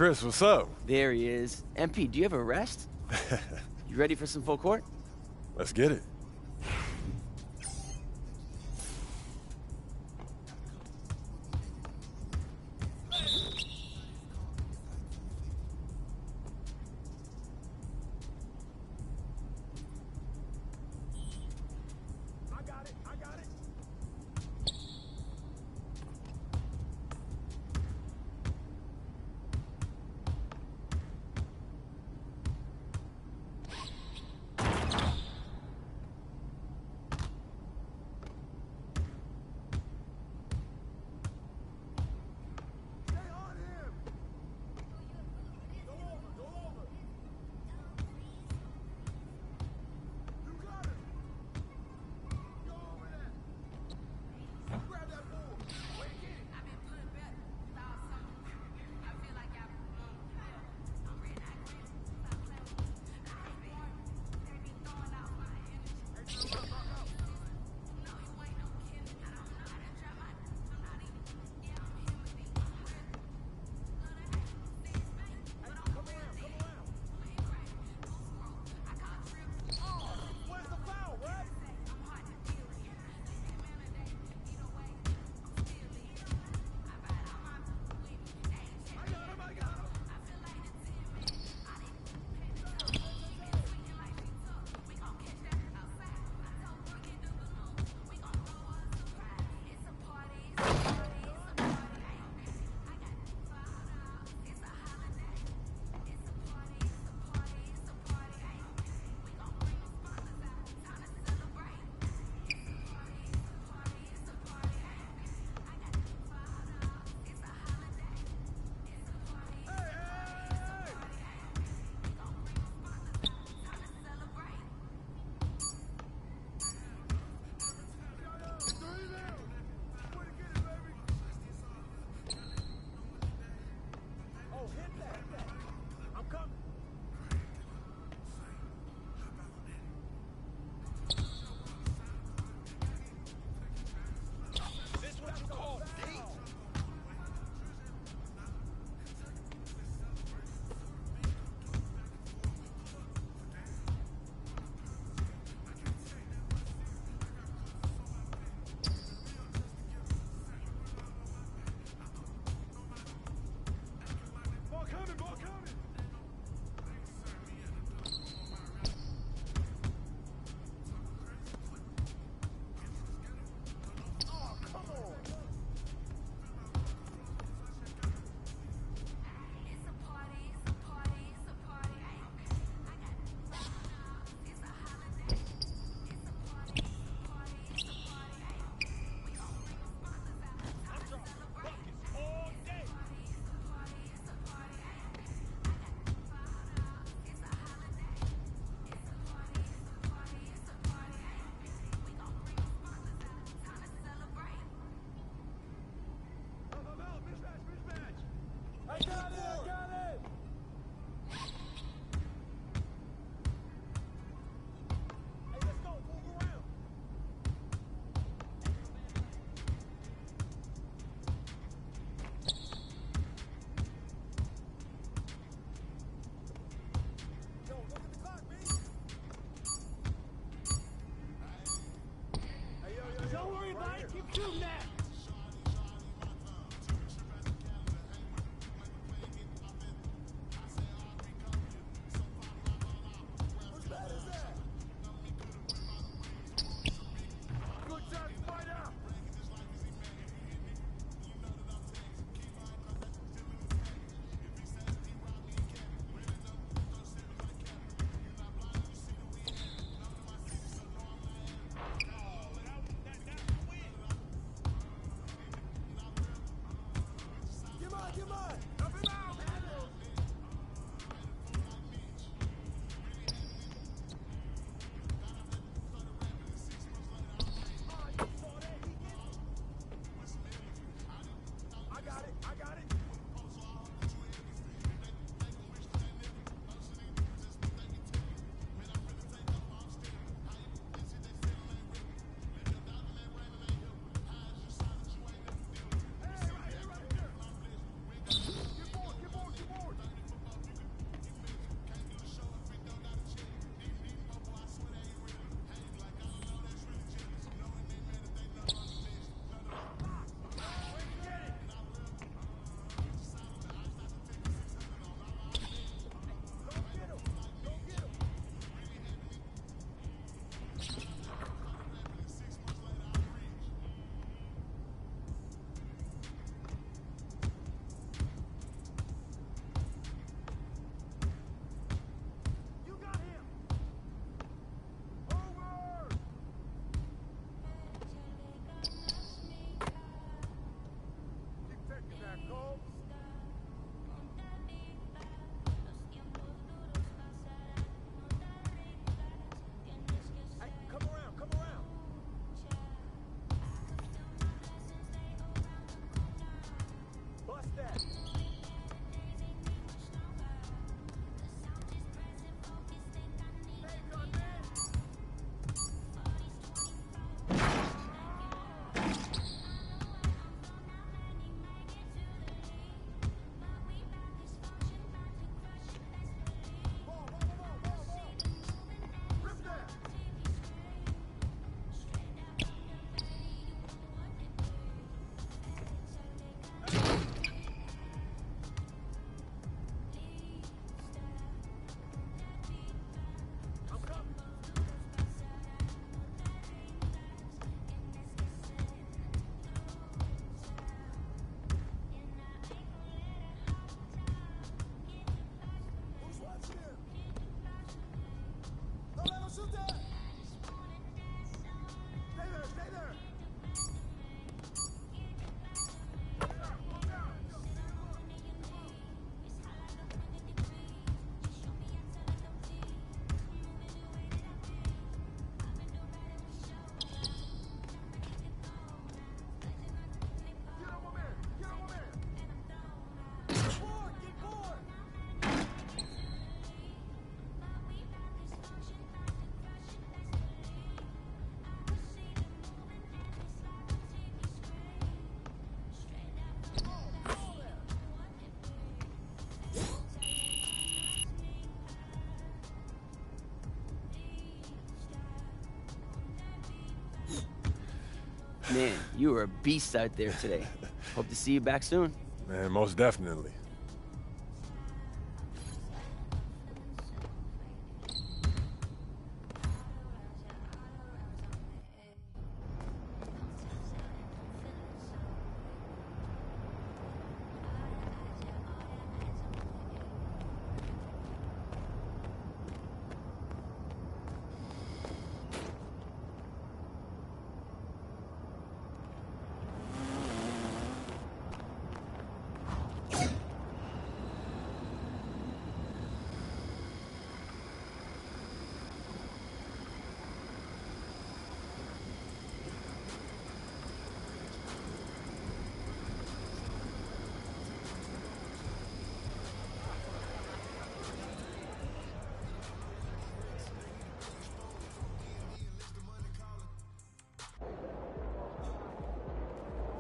Chris, what's up? There he is. MP, do you have a rest? You ready for some full court? Let's get it. Man, you were a beast out there today. Hope to see you back soon. Man, most definitely.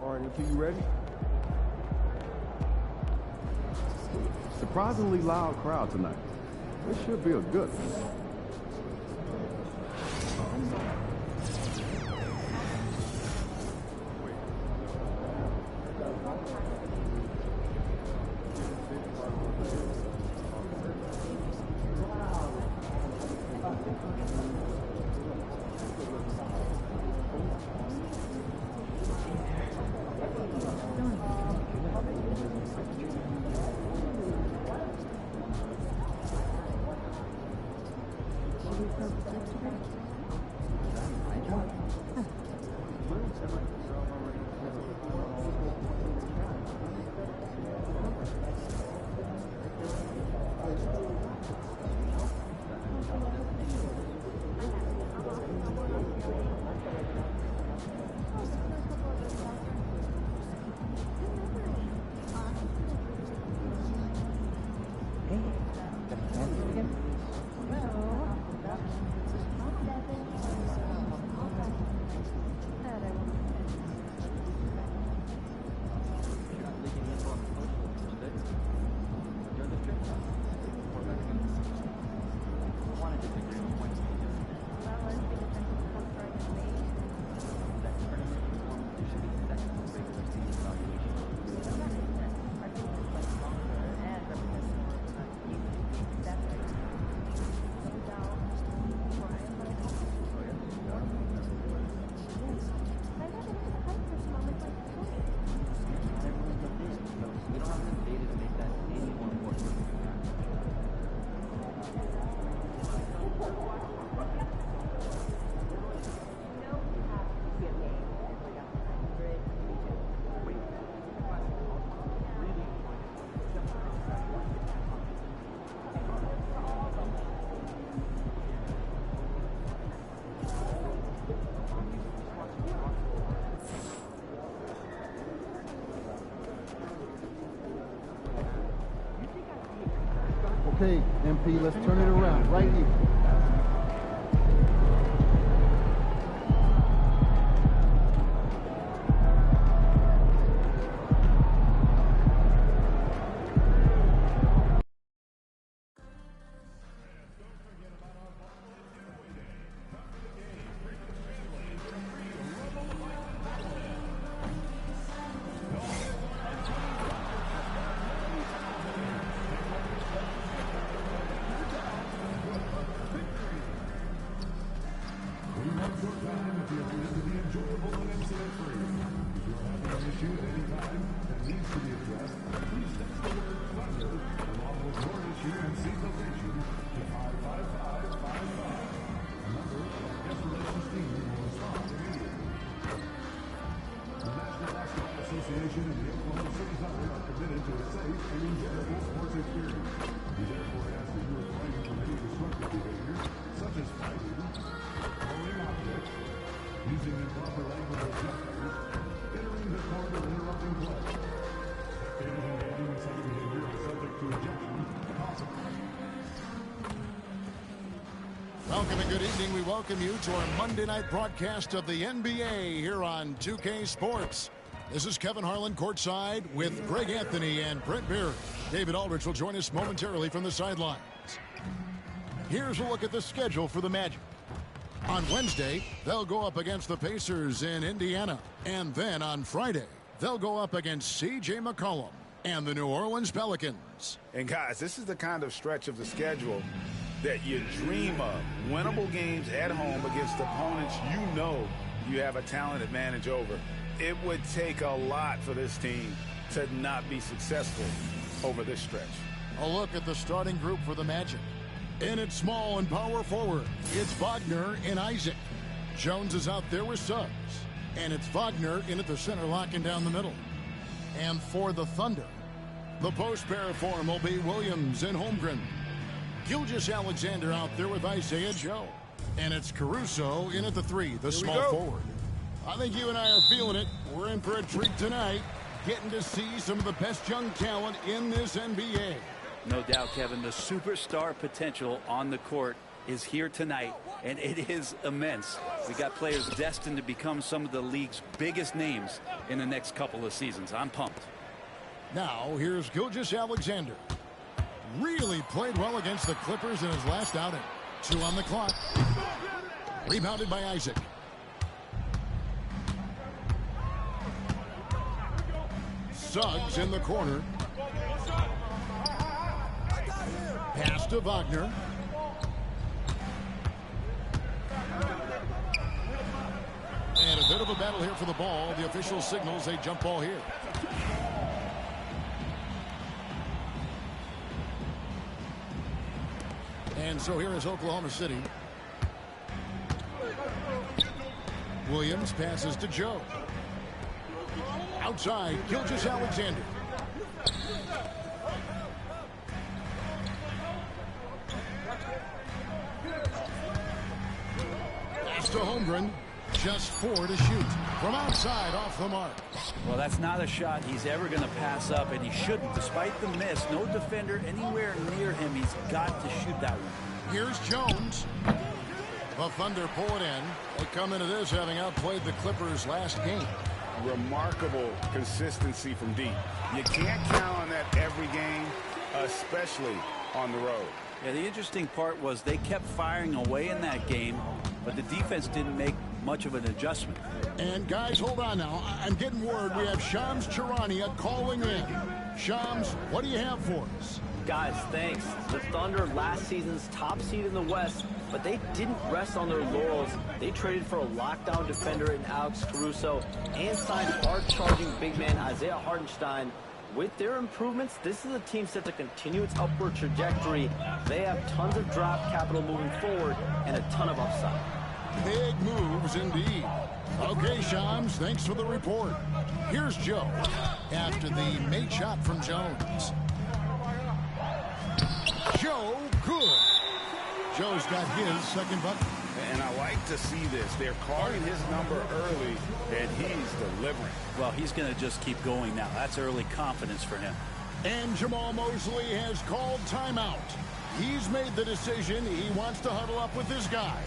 All right, MP, you ready? Surprisingly loud crowd tonight. This should be a good one. Okay, MP, let's turn it around right here. Welcome and good evening. We welcome you to our Monday night broadcast of the NBA here on 2K Sports. This is Kevin Harlan courtside with Greg Anthony and Brent Beard. David Aldridge will join us momentarily from the sidelines. Here's a look at the schedule for the Magic. On Wednesday, they'll go up against the Pacers in Indiana. And then on Friday, they'll go up against C.J. McCollum and the New Orleans Pelicans. And guys, this is the kind of stretch of the schedule that you dream of. Winnable games at home against opponents you know you have a talent advantage over. It would take a lot for this team to not be successful over this stretch. A look at the starting group for the Magic. In its small and power forward, it's Wagner and Isaac. Jones is out there with Suggs. And it's Wagner in at the center, locking down the middle. And for the Thunder, the post pair form will be Williams and Holmgren. Gilgeous-Alexander out there with Isaiah Joe. And it's Caruso in at the 3, the small forward. I think you and I are feeling it. We're in for a treat tonight, getting to see some of the best young talent in this NBA. No doubt, Kevin, the superstar potential on the court is here tonight, and it is immense. We got players destined to become some of the league's biggest names in the next couple of seasons. I'm pumped. Now, here's Gilgeous-Alexander. Really played well against the Clippers in his last outing. 2 on the clock. Rebounded by Isaac. Suggs in the corner. Pass to Wagner. And a bit of a battle here for the ball. The official signals a jump ball here. And so here is Oklahoma City. Williams passes to Joe. Outside, Gilgeous-Alexander. Pass to Holmgren. Just 4 to shoot. From outside, off the mark. Well, that's not a shot he's ever going to pass up, and he shouldn't. Despite the miss, no defender anywhere near him. He's got to shoot that one. Here's Jones. The Thunder pull it in. They come into this having outplayed the Clippers last game. Remarkable consistency from deep. You can't count on that every game, especially on the road. Yeah, the interesting part was they kept firing away in that game, but the defense didn't make much of an adjustment. And guys, hold on now. I'm getting word we have Shams Charania calling in. Shams, what do you have for us? Guys, thanks. The Thunder, last season's top seed in the West, but they didn't rest on their laurels. They traded for a lockdown defender in Alex Caruso and signed hard-charging big man Isaiah Hartenstein. With their improvements, this is a team set to continue its upward trajectory. They have tons of draft capital moving forward and a ton of upside. Big moves indeed. Okay, Shams, thanks for the report. Here's Joe after the made shot from Jones. Joe, good. Joe's got his second bucket. And I like to see this. They're calling his number early, and he's delivering. Well, he's going to just keep going now. That's early confidence for him. And Jamal Mosley has called timeout. He's made the decision. He wants to huddle up with his guys.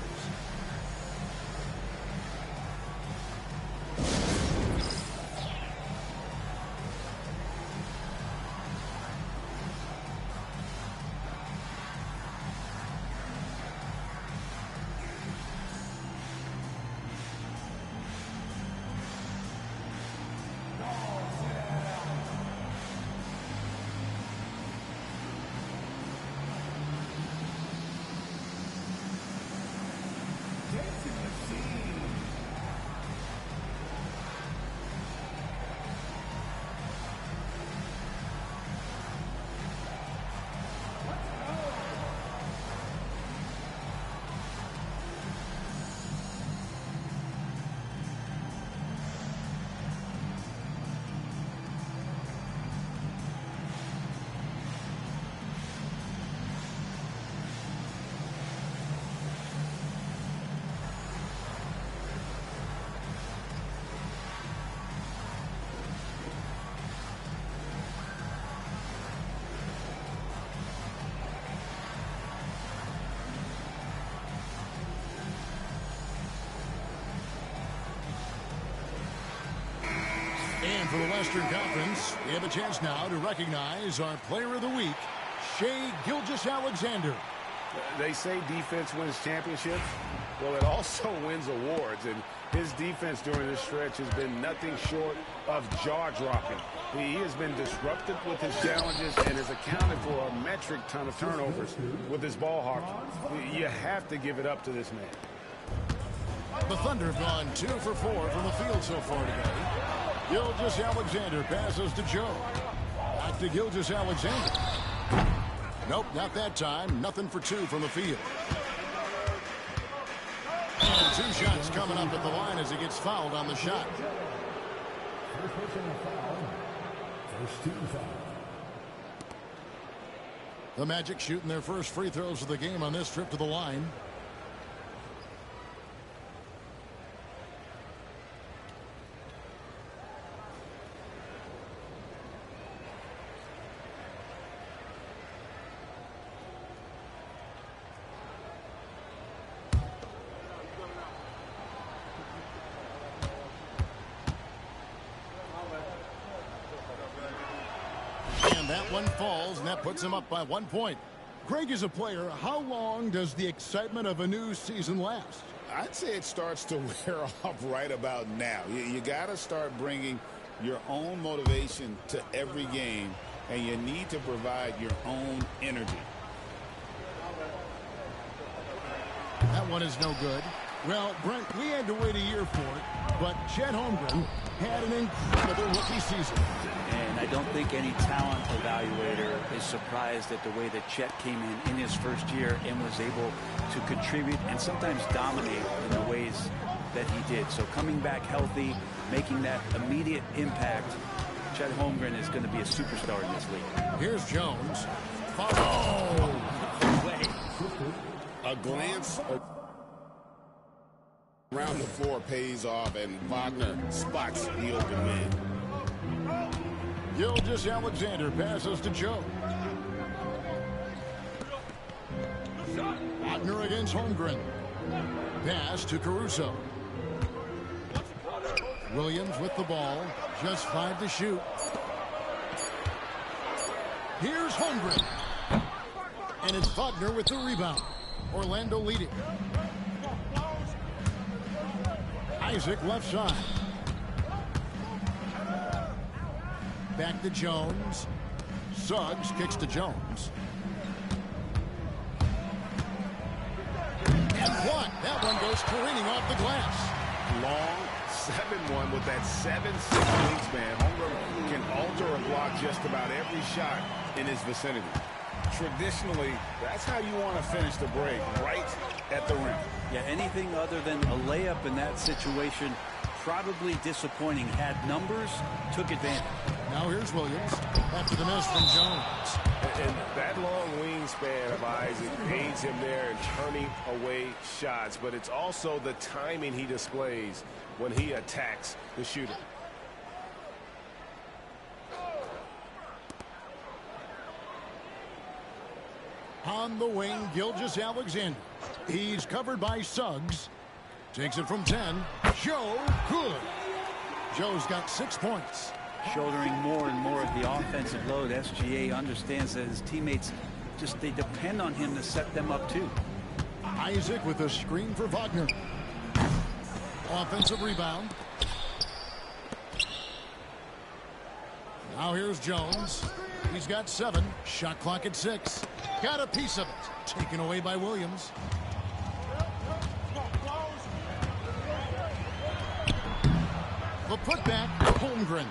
And for the Western Conference, we have a chance now to recognize our Player of the Week, Shai Gilgeous-Alexander. They say defense wins championships. Well, it also wins awards, and his defense during this stretch has been nothing short of jaw-dropping. He has been disruptive with his challenges and has accounted for a metric ton of turnovers with his ball hawking. You have to give it up to this man. The Thunder have gone 2 for 4 from the field so far today. Gilgeous-Alexander passes to Joe. Back to Gilgeous-Alexander. Nope, not that time. Nothing for 2 from the field. And 2 shots coming up at the line as he gets fouled on the shot. The Magic shooting their first free throws of the game on this trip to the line. That one falls, and that puts him up by 1 point. Greg, is a player, how long does the excitement of a new season last? I'd say it starts to wear off right about now. You got to start bringing your own motivation to every game, and you need to provide your own energy. That one is no good. Well, Brent, we had to wait a year for it, but Chet Holmgren had an incredible rookie season. And I don't think any talent evaluator is surprised at the way that Chet came in his first year and was able to contribute and sometimes dominate in the ways that he did. So coming back healthy, making that immediate impact, Chet Holmgren is going to be a superstar in this league. Here's Jones. Oh! A glance around the floor pays off, and Wagner spots the open man. Gilgeous-Alexander passes to Joe. Wagner against Holmgren. Pass to Caruso. Williams with the ball. Just 5 to shoot. Here's Holmgren. And it's Wagner with the rebound. Orlando leading. Isaac left side. Back to Jones. Suggs kicks to Jones. And what? That one goes careening off the glass. Long 7-1 with that 7'6" wingspan. Holmgren can alter or block just about every shot in his vicinity. Traditionally, that's how you want to finish the break, right at the rim. Yeah, anything other than a layup in that situation, probably disappointing. Had numbers, took advantage. Now here's Williams after the miss from Jones. And that long wingspan of Isaac aids him there in turning away shots, but it's also the timing he displays when he attacks the shooter. On the wing, Gilgeous-Alexander. He's covered by Suggs. Takes it from 10. Joe, good. Joe's got 6 points. Shouldering more and more of the offensive load. SGA understands that his teammates they depend on him to set them up too. Isaac with a screen for Wagner. Offensive rebound. Now here's Jones. He's got 7. Shot clock at 6. Got a piece of it. Taken away by Williams. The putback, Holmgren.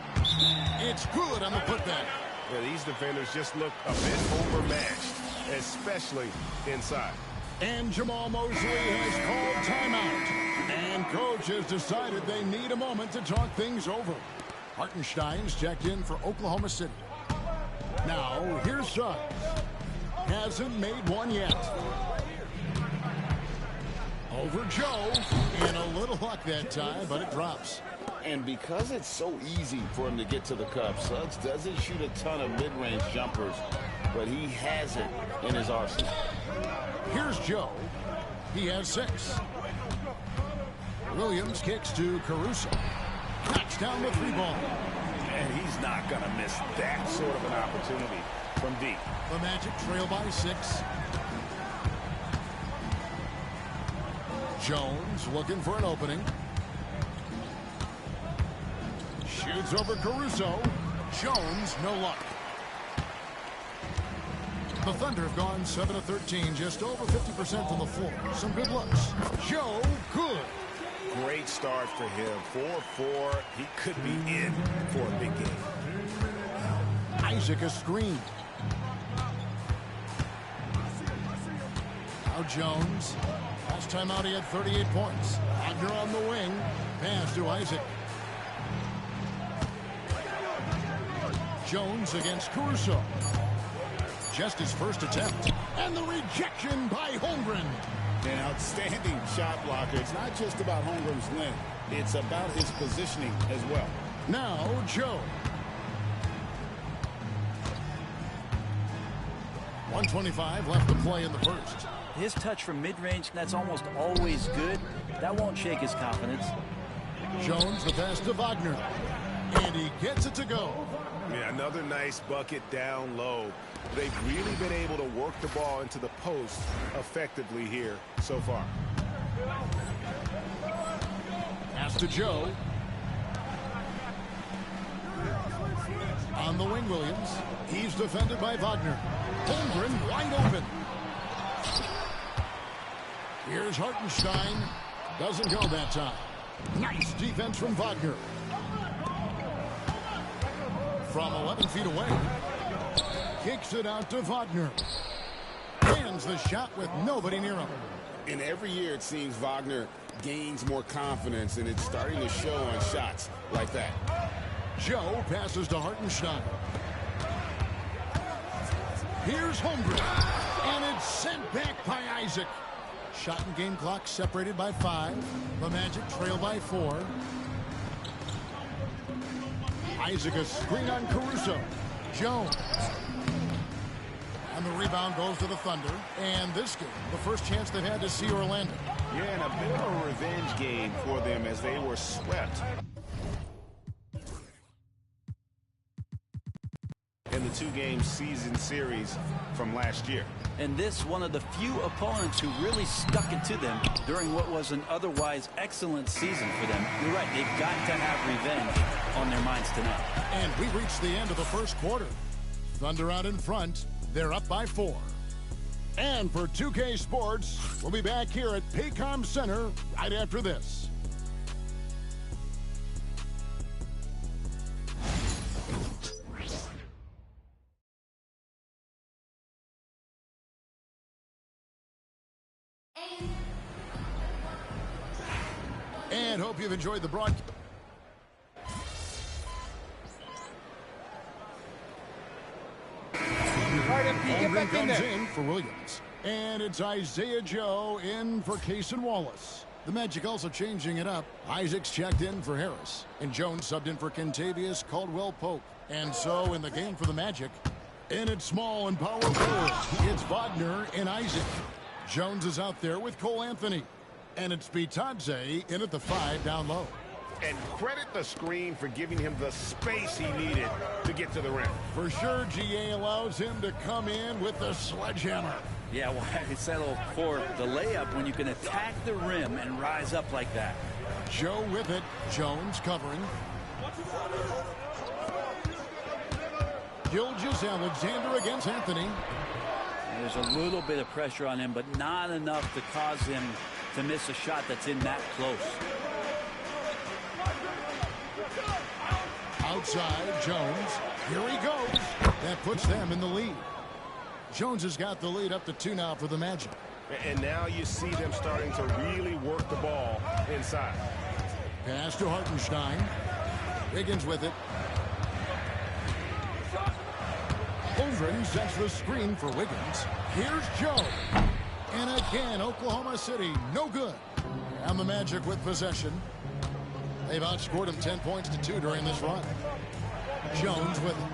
It's good on the putback. Yeah, these defenders just look a bit overmatched, especially inside. And Jamal Mosley has called timeout. And coach has decided they need a moment to talk things over. Hartenstein's checked in for Oklahoma City. Now, here's Suggs. Hasn't made one yet. Over Joe. And a little luck that time, but it drops. And because it's so easy for him to get to the cup, Suggs doesn't shoot a ton of mid-range jumpers, but he has it in his arsenal. Here's Joe. He has 6. Williams kicks to Caruso. Knocks down the 3-ball. And he's not going to miss that sort of an opportunity from deep. The Magic trail by 6. Jones looking for an opening. Shoots over Caruso. Jones, no luck. The Thunder have gone 7 of 13, just over 50% from the floor. Some good looks. Joe, good. Great start for him. 4-4. He could be in for a big game. Isaac a screen. Now Jones. Last time out he had 38 points. Wagner on the wing. Pass to Isaac. Jones against Caruso. Just his first attempt. And the rejection by Holmgren. An outstanding shot blocker. It's not just about Holmgren's length. It's about his positioning as well. Now Joe. 1:25 left to play in the first. His touch from mid-range, that's almost always good. That won't shake his confidence. Jones the pass to Wagner. And he gets it to go. Yeah, another nice bucket down low. They've really been able to work the ball into the post effectively here so far. Pass to Joe. On the wing, Williams. He's defended by Wagner. Holmgren wide open. Here's Hartenstein. Doesn't go that time. Nice defense from Wagner. From 11 feet away. Kicks it out to Wagner. Lands the shot with nobody near him. And every year it seems Wagner gains more confidence, and it's starting to show on shots like that. Joe passes to Hartenstein. Here's Holmgren. And it's sent back by Isaac. Shot and game clock separated by 5. The Magic trail by 4. Isaac a screen on Caruso. Jones. And the rebound goes to the Thunder. And this game, the first chance they've had to see Orlando. Yeah, and a bit of a revenge game for them as they were swept in the 2-game season series from last year. And this one of the few opponents who really stuck it to them during what was an otherwise excellent season for them. You're right, they've got to have revenge on their minds tonight. And we reached the end of the first quarter. Thunder out in front. They're up by 4. And for 2K Sports, we'll be back here at Paycom Center right after this. And hope you've enjoyed the broadcast. Holmgren comes in for Williams. And it's Isaiah Joe in for Cason Wallace. The Magic also changing it up. Isaac's checked in for Harris. And Jones subbed in for Kentavious Caldwell-Pope. And so in the game for the Magic, in its small and power forward, it's Wagner and Isaac. Jones is out there with Cole Anthony. And it's Bitadze in at the 5 down low. And credit the screen for giving him the space he needed to get to the rim. For sure, GA allows him to come in with the sledgehammer. Yeah, why settle for the layup when you can attack the rim and rise up like that? Joe with it. Jones covering. Gilgeous-Alexander against Anthony. There's a little bit of pressure on him, but not enough to cause him to miss a shot that's in that close. Outside, Jones. Here he goes. That puts them in the lead. Jones has got the lead up to 2 now for the Magic. And now you see them starting to really work the ball inside. Pass to Hartenstein. Wiggins with it. Holmgren sets the screen for Wiggins. Here's Joe. And again, Oklahoma City, no good. And the Magic with possession. They've outscored him 10 points to 2 during this run. Jones with it.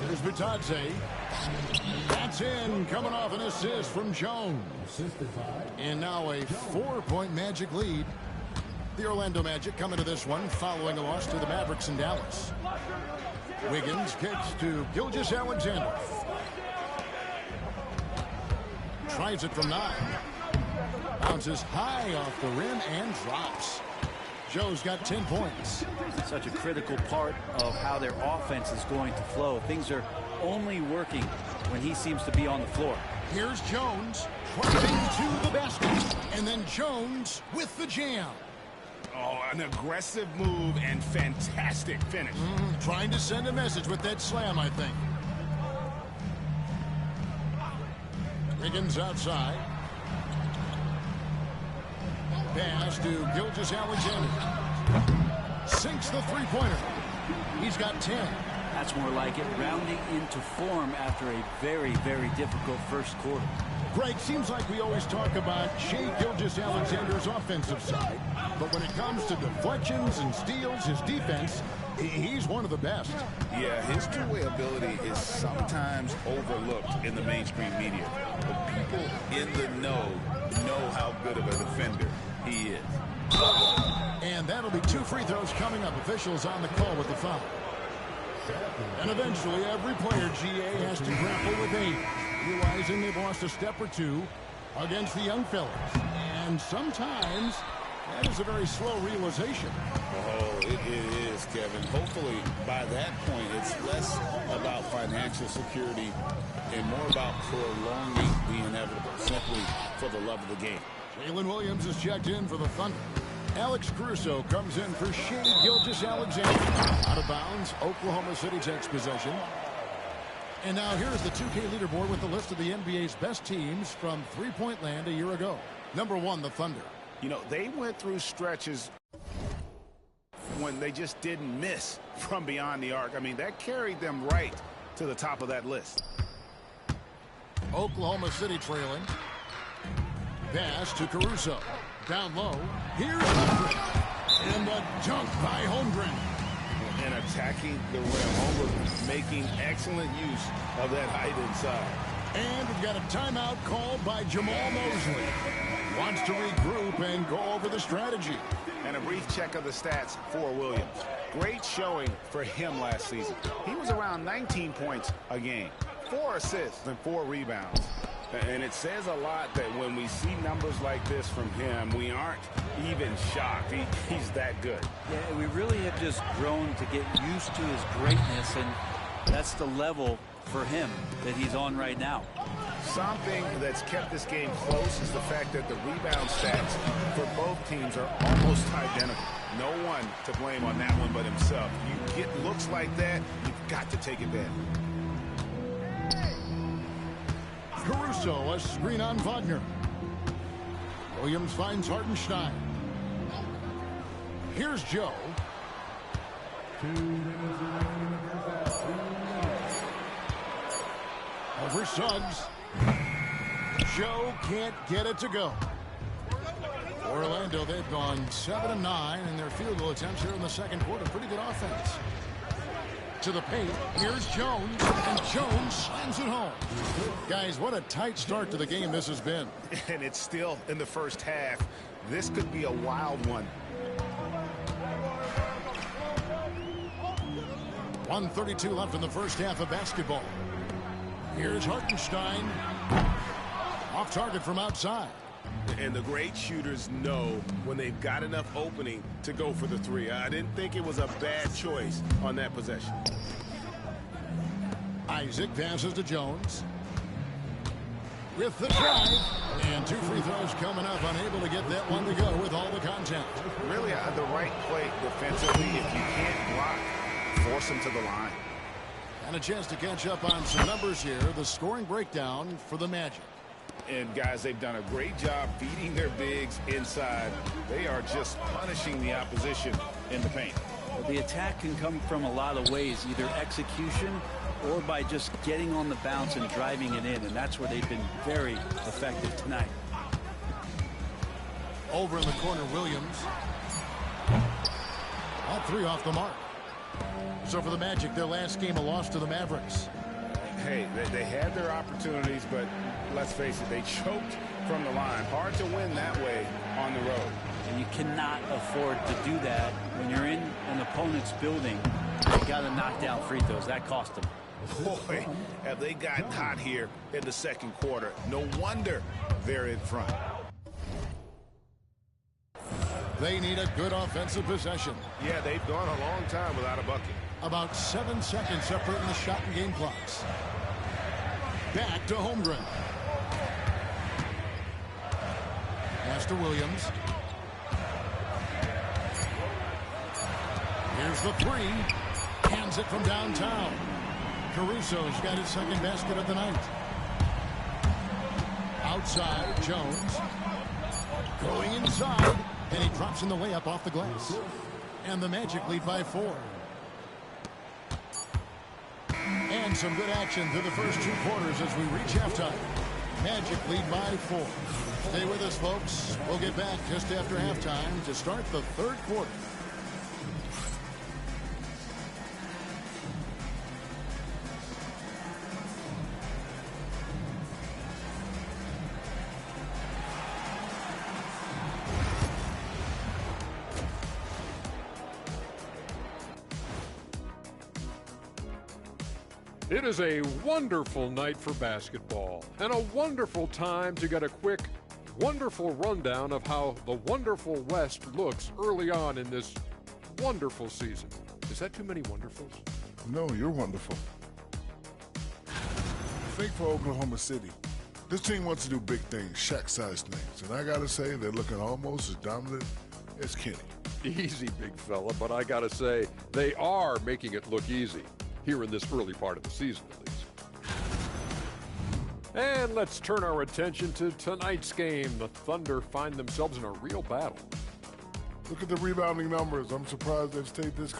Here's Bitadze. That's in, coming off an assist from Jones. And now a 4-point Magic lead. The Orlando Magic coming to this one following a loss to the Mavericks in Dallas. Wiggins kicks to Gilgeous-Alexander. tries it from 9. Bounces high off the rim and drops. Joe's got 10 points. Such a critical part of how their offense is going to flow. Things are only working when he seems to be on the floor. Here's Jones driving to the basket. And then Jones with the jam. Oh, an aggressive move and fantastic finish. Trying to send a message with that slam, I think. Wiggins outside. Pass to Gilgeous-Alexander. Sinks the three-pointer. He's got 10. That's more like it, rounding into form after a very, very difficult first quarter. Greg, seems like we always talk about Shai Gilgeous-Alexander's offensive side, but when it comes to deflections and steals, his defense, he's one of the best. Yeah, his two-way ability is sometimes overlooked in the mainstream media. But people in the know how good of a defender he is. And that'll be 2 free throws coming up. Officials on the call with the foul. And eventually every player, GA, has to grapple with age, realizing they've lost a step or two against the young fellas. And sometimes that is a very slow realization. Oh, it is, Kevin. Hopefully by that point it's less about financial security and more about prolonging the inevitable, simply for the love of the game. Jalen Williams is checked in for the Thunder. Alex Caruso comes in for Shai Gilgeous-Alexander. Out of bounds, Oklahoma City takes possession. And now here's the 2K leaderboard with the list of the NBA's best teams from three-point land a year ago. Number 1, the Thunder. You know, they went through stretches when they just didn't miss from beyond the arc. I mean, that carried them right to the top of that list. Oklahoma City trailing. Pass to Caruso. Down low. Here's Holmgren. And a dunk by Holmgren. And attacking the rim. Holmgren making excellent use of that height inside. And we've got a timeout called by Jamal Mosley. Wants to regroup and go over the strategy. And a brief check of the stats for Williams. Great showing for him last season. He was around 19 points a game, 4 assists and 4 rebounds. And it says a lot that when we see numbers like this from him, we aren't even shocked. He's that good. Yeah, we really have just grown to get used to his greatness, and that's the level for him that he's on right now. Something that's kept this game close is the fact that the rebound stats for both teams are almost identical. No one to blame on that one but himself. You get looks like that, you've got to take advantage. Caruso, a screen on Wagner. Williams finds Hartenstein. Here's Joe. Over Suggs. Joe can't get it to go. Orlando, they've gone 7 of 9 in their field goal attempts here in the second quarter. Pretty good offense. To the paint. Here's Jones. And Jones slams it home. Guys, what a tight start to the game this has been. And it's still in the first half. This could be a wild one. 1:32 left in the first half of basketball. Here's Hartenstein. Off target from outside. And the great shooters know when they've got enough opening to go for the three. I didn't think it was a bad choice on that possession. Isaac passes to Jones. With the drive. And 2 free throws coming up. Unable to get that one to go with all the contact. Really the right play defensively. If you can't block, force him to the line. And a chance to catch up on some numbers here. The scoring breakdown for the Magic. And guys, they've done a great job feeding their bigs inside. They are just punishing the opposition in the paint. Well, the attack can come from a lot of ways, either execution or by just getting on the bounce and driving it in, and that's where they've been very effective tonight. Over in the corner, Williams. All 3 off the mark. So for the Magic, their last game, a loss to the Mavericks. Hey, they had their opportunities, but let's face it, they choked from the line. Hard to win that way on the road. And you cannot afford to do that when you're in an opponent's building. You got to knock down free throws. That cost them. Boy, have they gotten hot here in the second quarter. No wonder they're in front. They need a good offensive possession. Yeah, they've gone a long time without a bucket. About 7 seconds separating the shot and game clocks. Back to Holmgren. Pass to Williams. Here's the three. Hands it from downtown. Caruso's got his second basket of the night. Outside, Jones. Going inside. And he drops in the layup off the glass. And the Magic lead by 4. And some good action through the first 2 quarters as we reach halftime. Magic lead by 4. Stay with us, folks. We'll get back just after halftime to start the third quarter. It is a wonderful night for basketball and a wonderful time to get a quick, wonderful rundown of how the wonderful West looks early on in this wonderful season. Is that too many wonderfuls? No, you're wonderful. Think for Oklahoma City. This team wants to do big things, Shaq-sized things, and I gotta say they're looking almost as dominant as Kenny. Easy, big fella, but I gotta say they are making it look easy. Here in this early part of the season, at least. And let's turn our attention to tonight's game. The Thunder find themselves in a real battle. Look at the rebounding numbers. I'm surprised they've stayed this.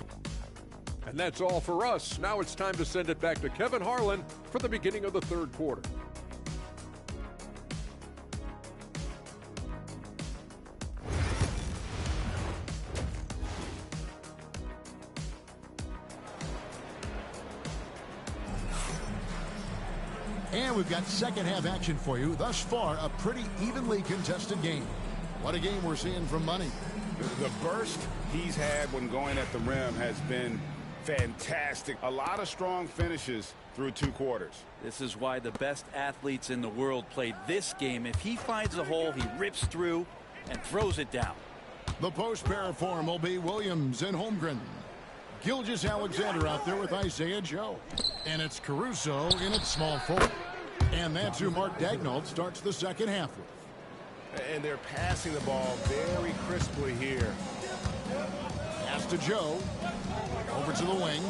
And that's all for us. Now it's time to send it back to Kevin Harlan for the beginning of the third quarter. And we've got second half action for you. Thus far, a pretty evenly contested game. What a game we're seeing from Money. The burst he's had when going at the rim has been fantastic. A lot of strong finishes through 2 quarters. This is why the best athletes in the world play this game. If he finds a hole, he rips through and throws it down. The post pair form will be Williams and Holmgren. Gilgeous-Alexander out there with Isaiah Joe. And it's Caruso in its small forward. And that's who Mark Daigneault starts the second half with. And they're passing the ball very crisply here. Pass to Joe. Over to the wing.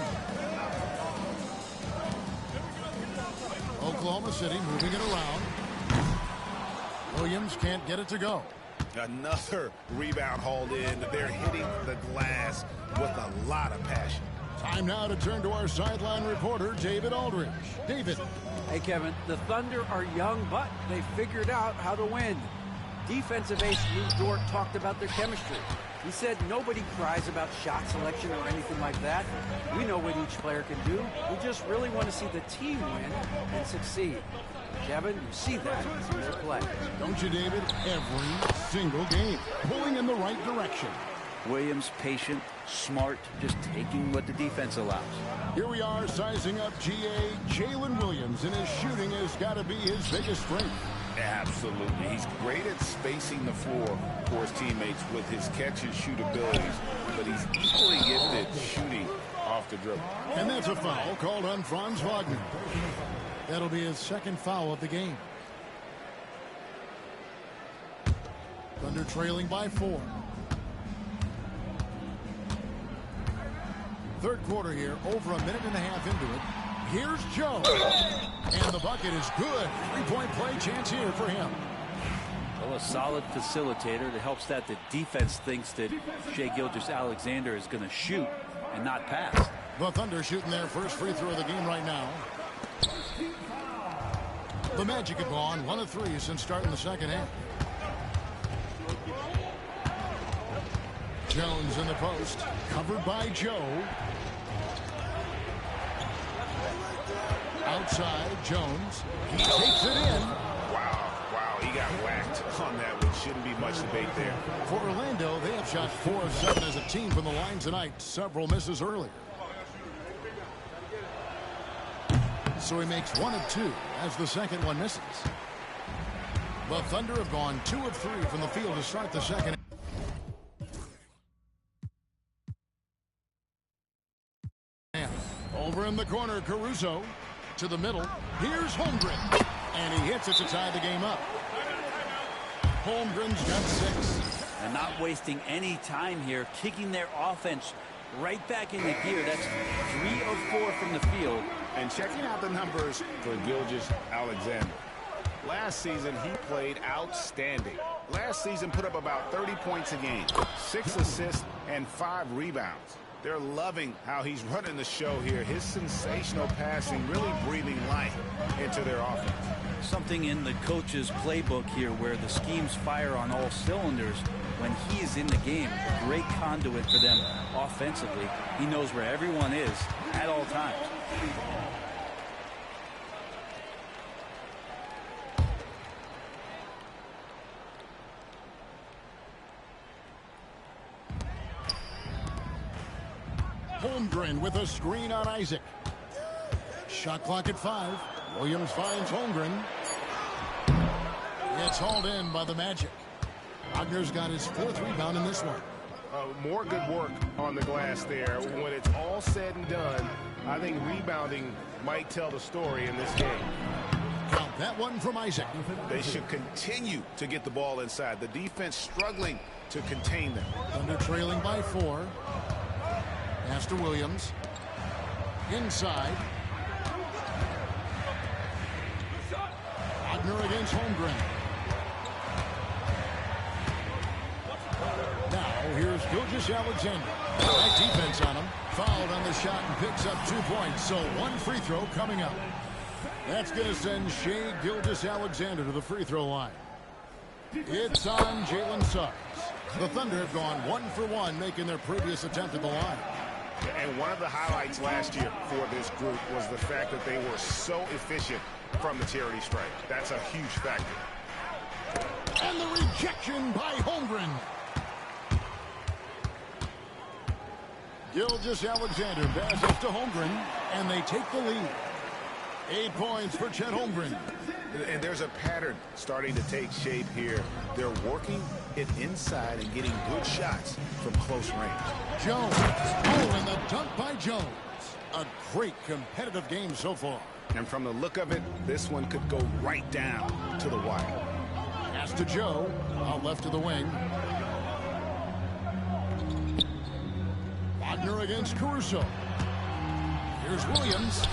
Oklahoma City moving it around. Williams can't get it to go. Another rebound hauled in. They're hitting the glass with a lot of passion. Time now to turn to our sideline reporter, David Aldridge. David. Hey, Kevin, the Thunder are young, but they figured out how to win. Defensive ace Lou Dort talked about their chemistry. He said nobody cries about shot selection or anything like that. We know what each player can do. We just really want to see the team win and succeed. Kevin, you see that in their play. Don't you, David? Every single game. Pulling in the right direction. Williams patient, smart, just taking what the defense allows. Here we are sizing up GA Jalen Williams, and his shooting has got to be his biggest strength. Absolutely. He's great at spacing the floor for his teammates with his catch and shoot abilities, but he's equally gifted shooting off the dribble. And that's a foul called on Franz Wagner. That'll be his second foul of the game. Thunder trailing by 4. Third quarter here, over a minute and a half into it. Here's Joe. And the bucket is good. 3-point play chance here for him. Well, a solid facilitator that helps that the defense thinks that Shai Gilgeous-Alexander is going to shoot and not pass. The Thunder shooting their first free throw of the game right now. The Magic have gone 1 of 3 since starting the second half. Jones in the post, covered by Joe. Outside, Jones. He takes it in. Wow, he got whacked on that one. Shouldn't be much debate there. For Orlando, they have shot 4 of 7 as a team from the line tonight. Several misses earlier. so he makes 1 of 2 as the second one misses. The Thunder have gone 2 of 3 from the field to start the second. Over in the corner, Caruso to the middle. Here's Holmgren, and he hits it to tie the game up. Holmgren's got 6. And not wasting any time here, kicking their offense right back into gear. That's 3 of 4 from the field. And checking out the numbers for Gilgeous-Alexander. Last season, he played outstanding. Last season put up about 30 points a game, 6 assists, and 5 rebounds. They're loving how he's running the show here. His sensational passing really breathing life into their offense. Something in the coach's playbook here where the schemes fire on all cylinders. When he is in the game, a great conduit for them offensively. He knows where everyone is at all times. Holmgren with a screen on Isaac. Shot clock at 5. Williams finds Holmgren. It's hauled in by the Magic. Wagner's got his 4th rebound in this one. More good work on the glass there. When it's all said and done, I think rebounding might tell the story in this game. Count that one from Isaac. They should continue to get the ball inside. The defense struggling to contain them. Thunder trailing by 4. Pass to Williams. Inside. Wagner against Holmgren. Now here's Gilgeous-Alexander. Nice defense on him. Fouled on the shot and picks up 2 points. So 1 free throw coming up. That's going to send Shai Gilgeous-Alexander to the free throw line. It's on Jalen Suggs. The Thunder have gone 1 for 1, making their previous attempt at the line. And one of the highlights last year for this group was the fact that they were so efficient from the charity stripe. That's a huge factor. And the rejection by Holmgren. Gilgeous-Alexander passes to Holmgren, and they take the lead. 8 points for Chet Holmgren. And there's a pattern starting to take shape here. They're working it inside and getting good shots from close range. Jones. Oh, and the dunk by Jones. A great competitive game so far. And from the look of it, this one could go right down to the wire. Pass to Joe. Out left to the wing. Wagner against Caruso. Here's Williams.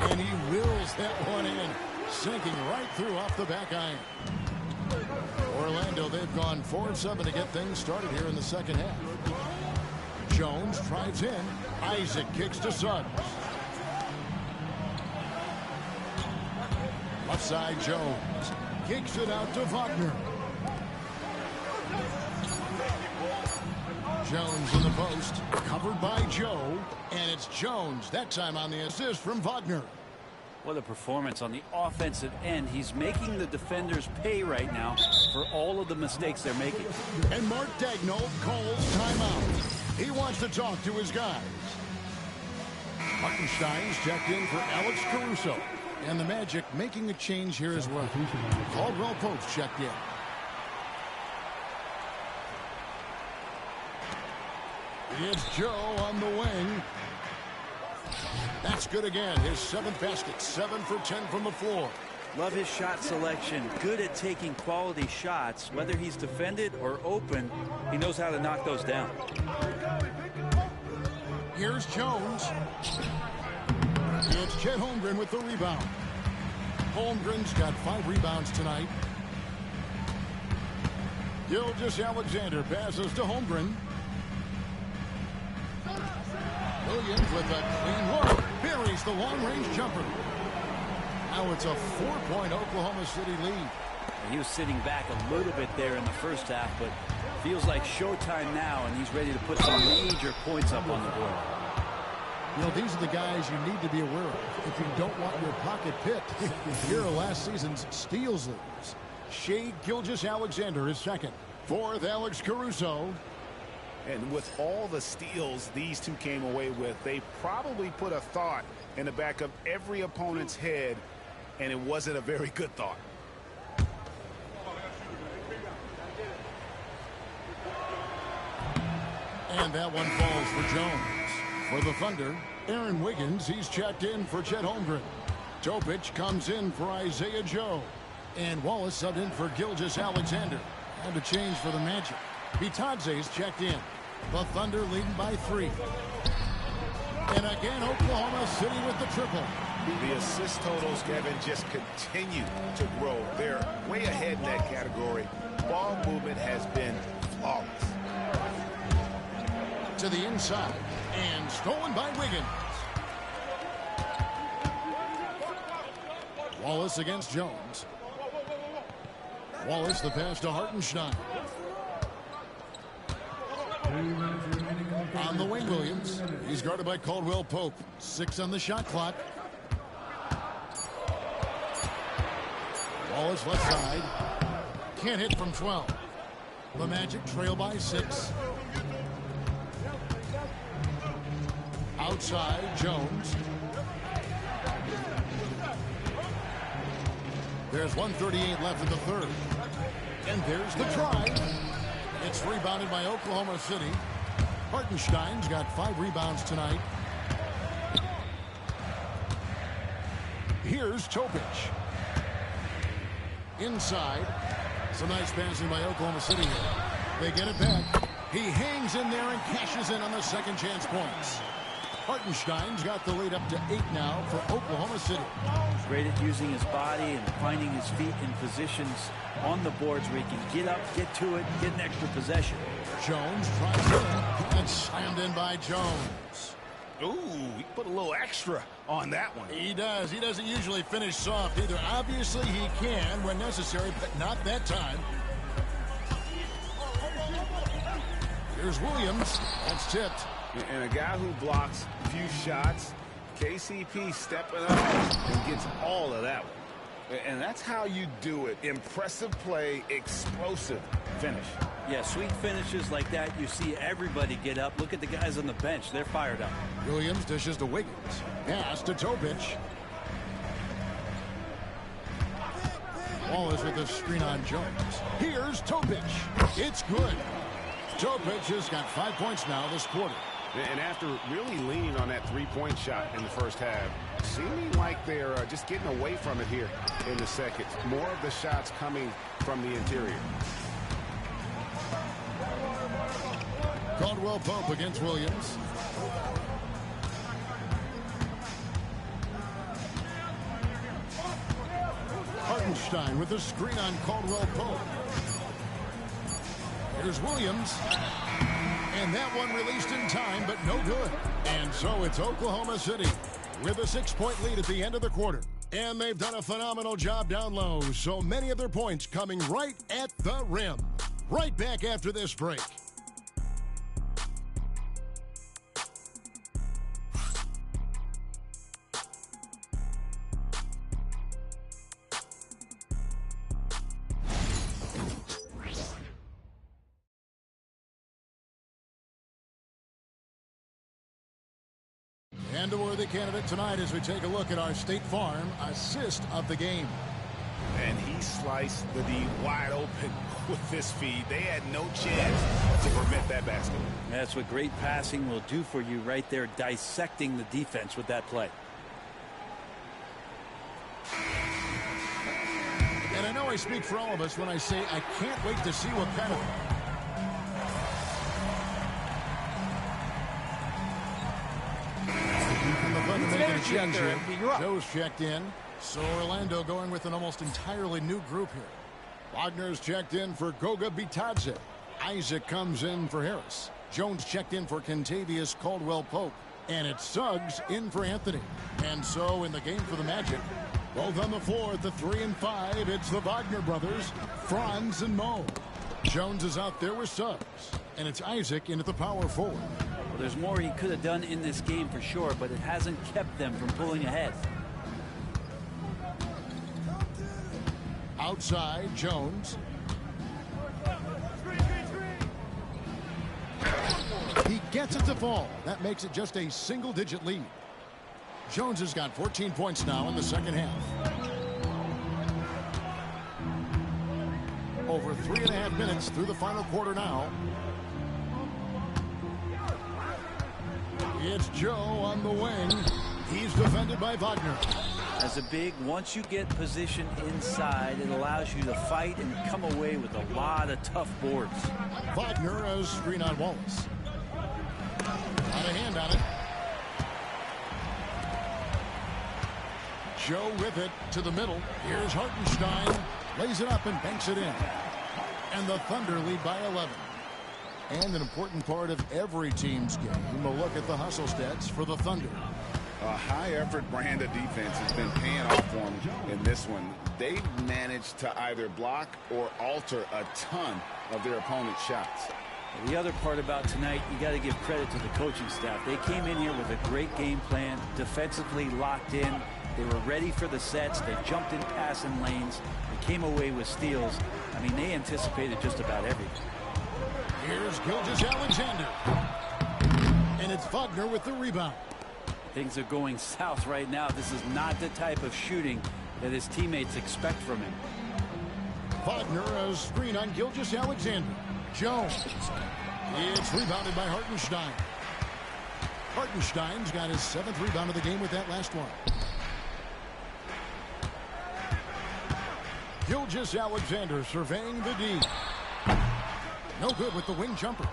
And he wills that one in, sinking right through off the back iron. Orlando, they've gone 4 of 7 to get things started here in the second half. Jones drives in. Isaac kicks to Suggs. Left side, Jones kicks it out to Wagner. Jones in the post, covered by Joe, and it's Jones that time on the assist from Wagner. What a performance on the offensive end. He's making the defenders pay right now for all of the mistakes they're making. And Mark Daigneault calls timeout. He wants to talk to his guys. Hartenstein's checked in for Alex Caruso. And the Magic making a change here as well. Caldwell Pope's checked in. It's Joe on the wing. That's good again. His 7th basket. 7 for 10 from the floor. Love his shot selection. Good at taking quality shots. Whether he's defended or open, he knows how to knock those down. Here's Jones. It's Chet Holmgren with the rebound. Holmgren's got 5 rebounds tonight. Gilgeous-Alexander passes to Holmgren. Williams with a clean look. Buries the long-range jumper. Now it's a 4-point Oklahoma City lead. He was sitting back a little bit there in the first half, but feels like showtime now, and he's ready to put some major points up on the board. You know, these are the guys you need to be aware of if you don't want your pocket picked. Here are last season's steals leaders. Shai Gilgeous-Alexander is second. 4th, Alex Caruso. And with all the steals these two came away with, they probably put a thought in the back of every opponent's head, and it wasn't a very good thought. And that one falls for Jones. For the Thunder, Aaron Wiggins, he's checked in for Chet Holmgren. Topic comes in for Isaiah Joe. And Wallace subbed in for Gilgeous-Alexander. And a change for the Magic. Bitadze's checked in. The Thunder leading by 3. And again, Oklahoma City with the triple. The assist totals, Kevin, just continue to grow. They're way ahead in that category. Ball movement has been flawless. To the inside. And stolen by Wiggins. Wallace against Jones. Wallace the pass to Hartenstein. On the wing, Williams. He's guarded by Caldwell Pope. 6 on the shot clock. Wallace left side. Can't hit from 12. The Magic trail by 6. Outside, Jones. There's 1:38 left in the third. And there's the try. It's rebounded by Oklahoma City. Hartenstein's got 5 rebounds tonight. Here's Topic. Inside. Some nice passing by Oklahoma City here. They get it back. He hangs in there and cashes in on the second chance points. Hartenstein's got the lead up to 8 now for Oklahoma City. Great at using his body and finding his feet in positions on the boards where he can get up, get to it, get an extra possession. Jones tries it and slammed in by Jones. Ooh, he put a little extra on that one. He does. He doesn't usually finish soft either. Obviously, he can when necessary, but not that time. Here's Williams. That's tipped. And a guy who blocks a few shots, KCP stepping up and gets all of that one. And that's how you do it. Impressive play, explosive finish. Yeah, sweet finishes like that, you see everybody get up. Look at the guys on the bench. They're fired up. Williams dishes to Wiggins. Pass to Topic. Wallace with a screen on Jones. Here's Topic. It's good. Topic has got 5 points now this quarter. And after really leaning on that three-point shot in the first half, seeming like they're just getting away from it here in the second. More of the shots coming from the interior. Caldwell Pope against Williams. Hartenstein with a screen on Caldwell Pope. Here's Williams. And that one released in time, but no good. And so it's Oklahoma City with a 6-point lead at the end of the quarter. And they've done a phenomenal job down low. So many of their points coming right at the rim. Right back after this break. And a worthy candidate tonight as we take a look at our State Farm assist of the game. And he sliced the D wide open with this feed. They had no chance to prevent that basket. That's what great passing will do for you right there, dissecting the defense with that play. And I know I speak for all of us when I say I can't wait to see what kind of... Joe's checked in. So Orlando going with an almost entirely new group here. Wagner's checked in for Goga Bitadze. Isaac comes in for Harris. Jones checked in for Kentavious Caldwell-Pope. And it's Suggs in for Anthony. And so in the game for the Magic, both on the floor at the 3 and 5, it's the Wagner brothers, Franz and Mo. Jones is out there with Suggs. And it's Isaac in at the power forward. Well, there's more he could have done in this game for sure, but it hasn't kept them from pulling ahead. Outside, Jones. He gets it to fall. That makes it just a single-digit lead. Jones has got 14 points now in the second half. Over 3.5 minutes through the final quarter now. It's Joe on the wing. He's defended by Wagner. As a big, once you get position inside, it allows you to fight and come away with a lot of tough boards. Wagner has screen on Wallace. Got a hand on it. Joe with it to the middle. Here's Hartenstein. Lays it up and banks it in. And the Thunder lead by 11. And an important part of every team's game, a look at the hustle stats for the Thunder. A high-effort brand of defense has been paying off for them in this one. They've managed to either block or alter a ton of their opponent's shots. The other part about tonight, you got to give credit to the coaching staff. They came in here with a great game plan, defensively locked in. They were ready for the sets. They jumped in passing lanes. They came away with steals. I mean, they anticipated just about everything. Here's Gilgeous-Alexander. And it's Wagner with the rebound. Things are going south right now. This is not the type of shooting that his teammates expect from him. Wagner has screen on Gilgeous-Alexander. Jones. It's rebounded by Hartenstein. Hartenstein's got his 7th rebound of the game with that last one. Gilgeous-Alexander surveying the D. No good with the wing jumper.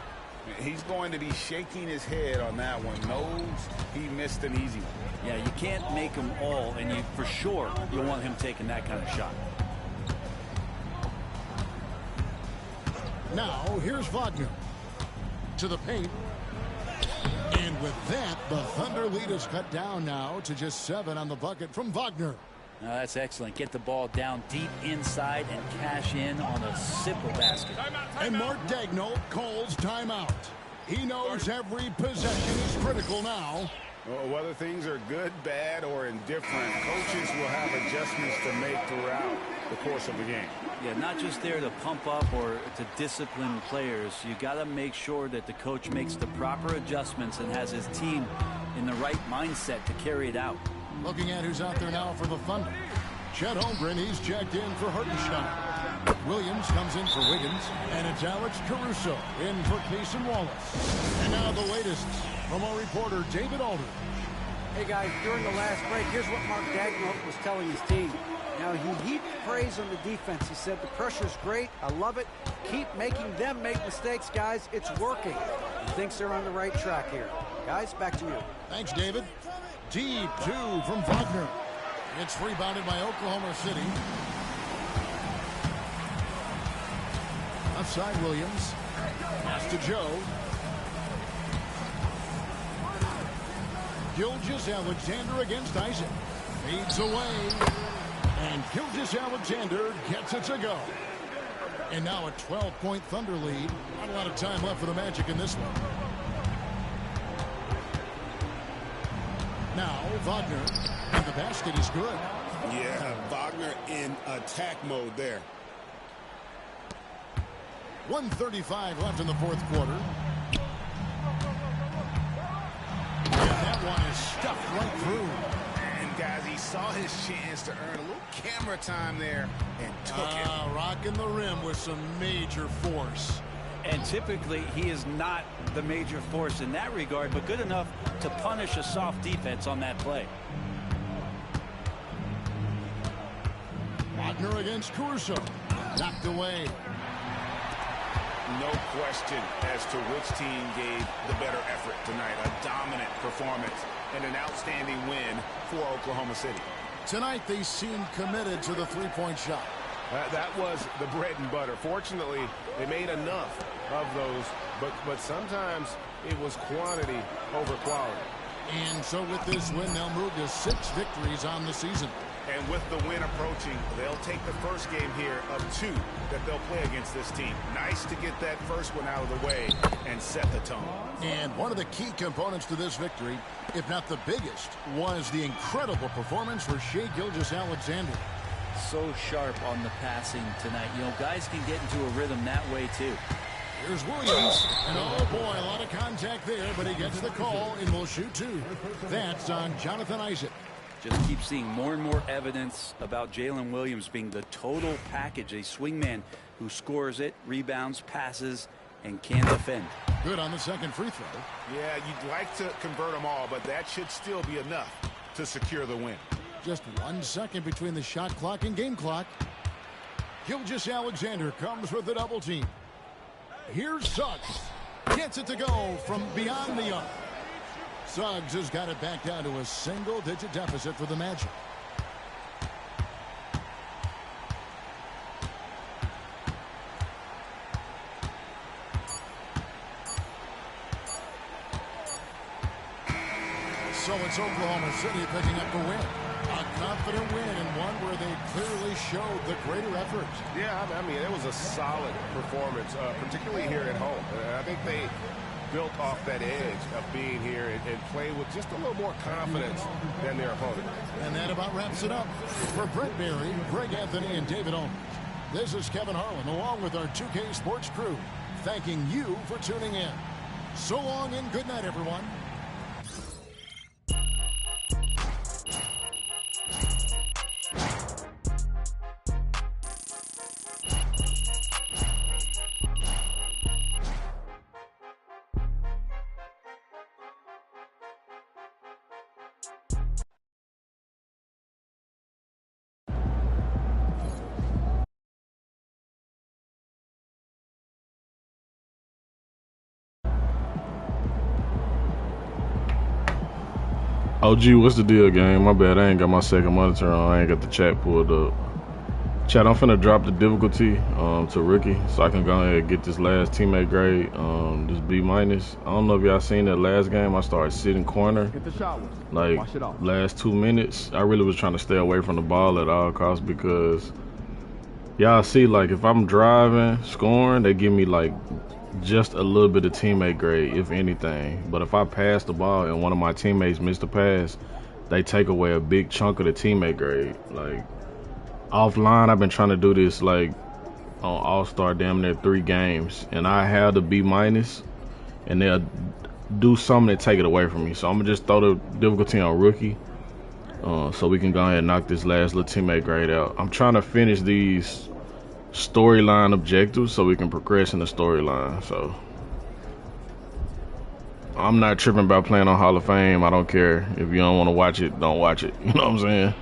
He's going to be shaking his head on that one. Knows he missed an easy one. Yeah, you can't make them all, and you for sure you want him taking that kind of shot. Now, here's Wagner. To the paint. And with that, the Thunder lead is cut down now to just 7 on the bucket from Wagner. Now that's excellent. Get the ball down deep inside and cash in on a simple basket. And Mark Daigneault calls timeout. He knows every possession is critical now. Well, whether things are good, bad, or indifferent, coaches will have adjustments to make throughout the course of the game. Yeah, not just there to pump up or to discipline players. You got to make sure that the coach makes the proper adjustments and has his team in the right mindset to carry it out. Looking at who's out there now for the Thunder. Chet Holmgren, he's checked in for Hartenstein. Williams comes in for Wiggins. And it's Alex Caruso in for Cason Wallace. And now the latest from our reporter, David Alder. Hey, guys, during the last break, here's what Mark Daigneault was telling his team. Now, he heaped praise on the defense. He said, the pressure's great. I love it. Keep making them make mistakes, guys. It's working. He thinks they're on the right track here. Guys, back to you. Thanks, David. Deep 2 from Wagner. It's rebounded by Oklahoma City. Outside Williams. Pass to Joe. Gilgeous-Alexander against Isaac. Fades away. And Gilgeous-Alexander gets it to go. And now a 12-point Thunder lead. Not a lot of time left for the Magic in this one. Now Wagner. And the basket is good. Yeah, Wagner in attack mode there. 1:35 left in the fourth quarter. And that one is stuffed right through. And guys, he saw his chance to earn a little camera time there and took it. Rocking the rim with some major force. And typically he is not the major force in that regard, but good enough to punish a soft defense on that play. Wagner against Caruso. Knocked away. No question as to which team gave the better effort tonight. A dominant performance and an outstanding win for Oklahoma City. Tonight they seem committed to the three-point shot. That was the bread and butter. Fortunately, they made enough of those, but sometimes it was quantity over quality. And so with this win, they'll move to 6 victories on the season. And with the win approaching, they'll take the first game here of 2 that they'll play against this team. Nice to get that first one out of the way and set the tone. And one of the key components to this victory, if not the biggest, was the incredible performance for Shai Gilgeous-Alexander. So sharp on the passing tonight. You know, guys can get into a rhythm that way too. Here's Williams. And oh boy, a lot of contact there, but he gets the call and will shoot two. That's on Jonathan Isaac. Just keep seeing more and more evidence about Jalen Williams being the total package, a swingman who scores it, rebounds, passes, and can defend. Good on the second free throw. Yeah, you'd like to convert them all, but that should still be enough to secure the win. Just 1 second between the shot clock and game clock. Gilgeous-Alexander comes with the double team. Here's Suggs. Gets it to go from beyond the arc. Suggs has got it back down to a single-digit deficit for the Magic. So it's Oklahoma City picking up the win. A confident win and one where they clearly showed the greater effort. Yeah, I mean, it was a solid performance, particularly here at home. I think they built off that edge of being here and played with just a little more confidence than their opponent. And that about wraps it up. For Brent Barry, Greg Anthony, and David Owens, this is Kevin Harlan along with our 2K Sports crew, thanking you for tuning in. So long and good night, everyone. OG, what's the deal, gang? My bad, I ain't got my second monitor on. I ain't got the chat pulled up. Chat, I'm finna drop the difficulty to rookie so I can go ahead and get this last teammate grade, this B-. I don't know if y'all seen that last game. I started sitting corner, Get the shower. like Wash it off. last 2 minutes. I really was trying to stay away from the ball at all costs because y'all see, like, if I'm driving, scoring, they give me like just a little bit of teammate grade, if anything. But if I pass the ball and one of my teammates missed the pass, they take away a big chunk of the teammate grade. Like, offline, I've been trying to do this like on All-Star damn near 3 games, and I have the B-, and they'll do something to take it away from me. So I'm gonna just throw the difficulty on rookie, so we can go ahead and knock this last little teammate grade out. I'm trying to finish these storyline objectives so we can progress in the storyline. So I'm not tripping about playing on Hall of Fame. I don't care. If you don't want to watch it, don't watch it. You know what I'm saying?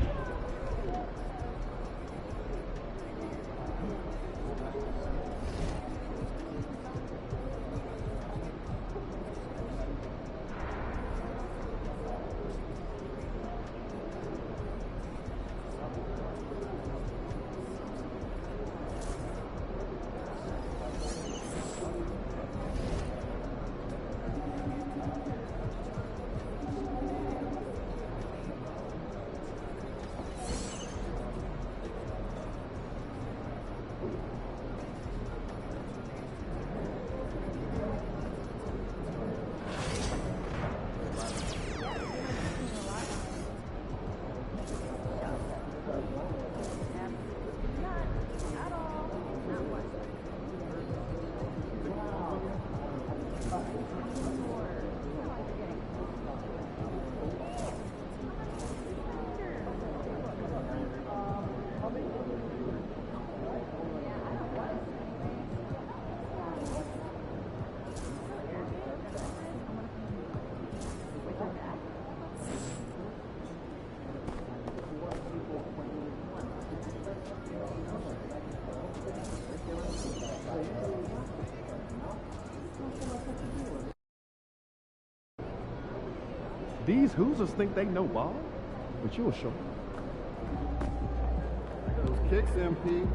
These Hoosiers think they know ball, but you'll show them. Those kicks, MP.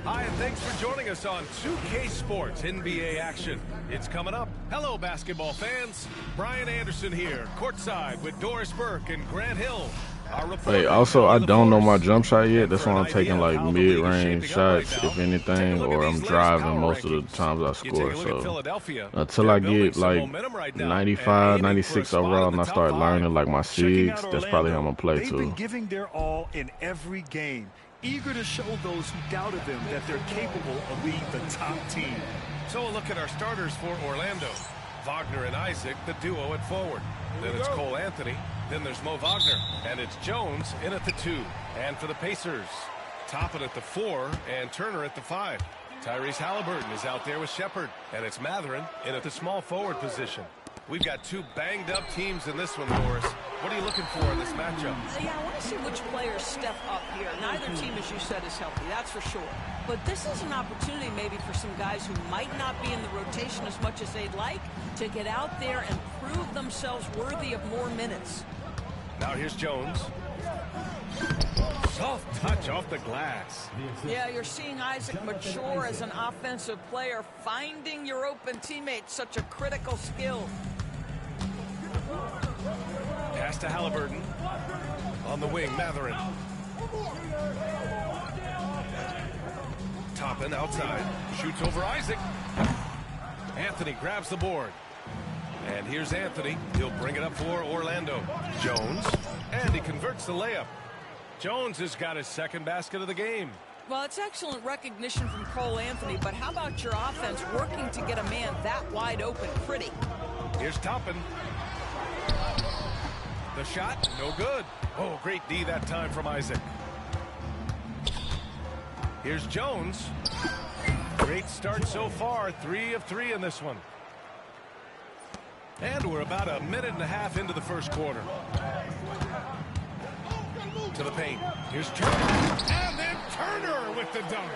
Hi, and thanks for joining us on 2K Sports NBA action. It's coming up. Hello, basketball fans. Brian Anderson here, courtside with Doris Burke and Grant Hill. Hey, also, I don't know my jump shot yet. That's why I'm taking like mid-range shots, if anything, or I'm driving most of the times I score. So until I get like 95, 96 overall and I start learning like my SIGs, that's probably how I'm going to play too. They've been giving their all in every game, eager to show those who doubted them that they're capable of being the top team. So a look at our starters for Orlando. Wagner and Isaac, the duo at forward. Then it's Cole Anthony. Then there's Mo Wagner. And it's Jones in at the 2. And for the Pacers, Toppin at the 4 and Turner at the 5. Tyrese Halliburton is out there with Shepard. And it's Mathurin in at the small forward position. We've got two banged-up teams in this one, Doris. What are you looking for in this matchup? Yeah, I want to see which players step up here. Neither team, as you said, is healthy, that's for sure. But this is an opportunity maybe for some guys who might not be in the rotation as much as they'd like to get out there and prove themselves worthy of more minutes. Now here's Jones. Soft touch off the glass. Yeah, you're seeing Isaac mature as an offensive player. Finding your open teammates, such a critical skill. Pass to Halliburton. On the wing, Mathurin. Toppin outside. Shoots over Isaac. Anthony grabs the board. And here's Anthony. He'll bring it up for Orlando. Jones. And he converts the layup. Jones has got his second basket of the game. Well, it's excellent recognition from Cole Anthony, but how about your offense working to get a man that wide open pretty? Here's Toppin. The shot, no good. Oh, great D that time from Isaac. Here's Jones. Great start so far, 3 of 3 in this one. And we're about a minute and a half into the first quarter. To the paint. Here's Turner. And then Turner with the dunk.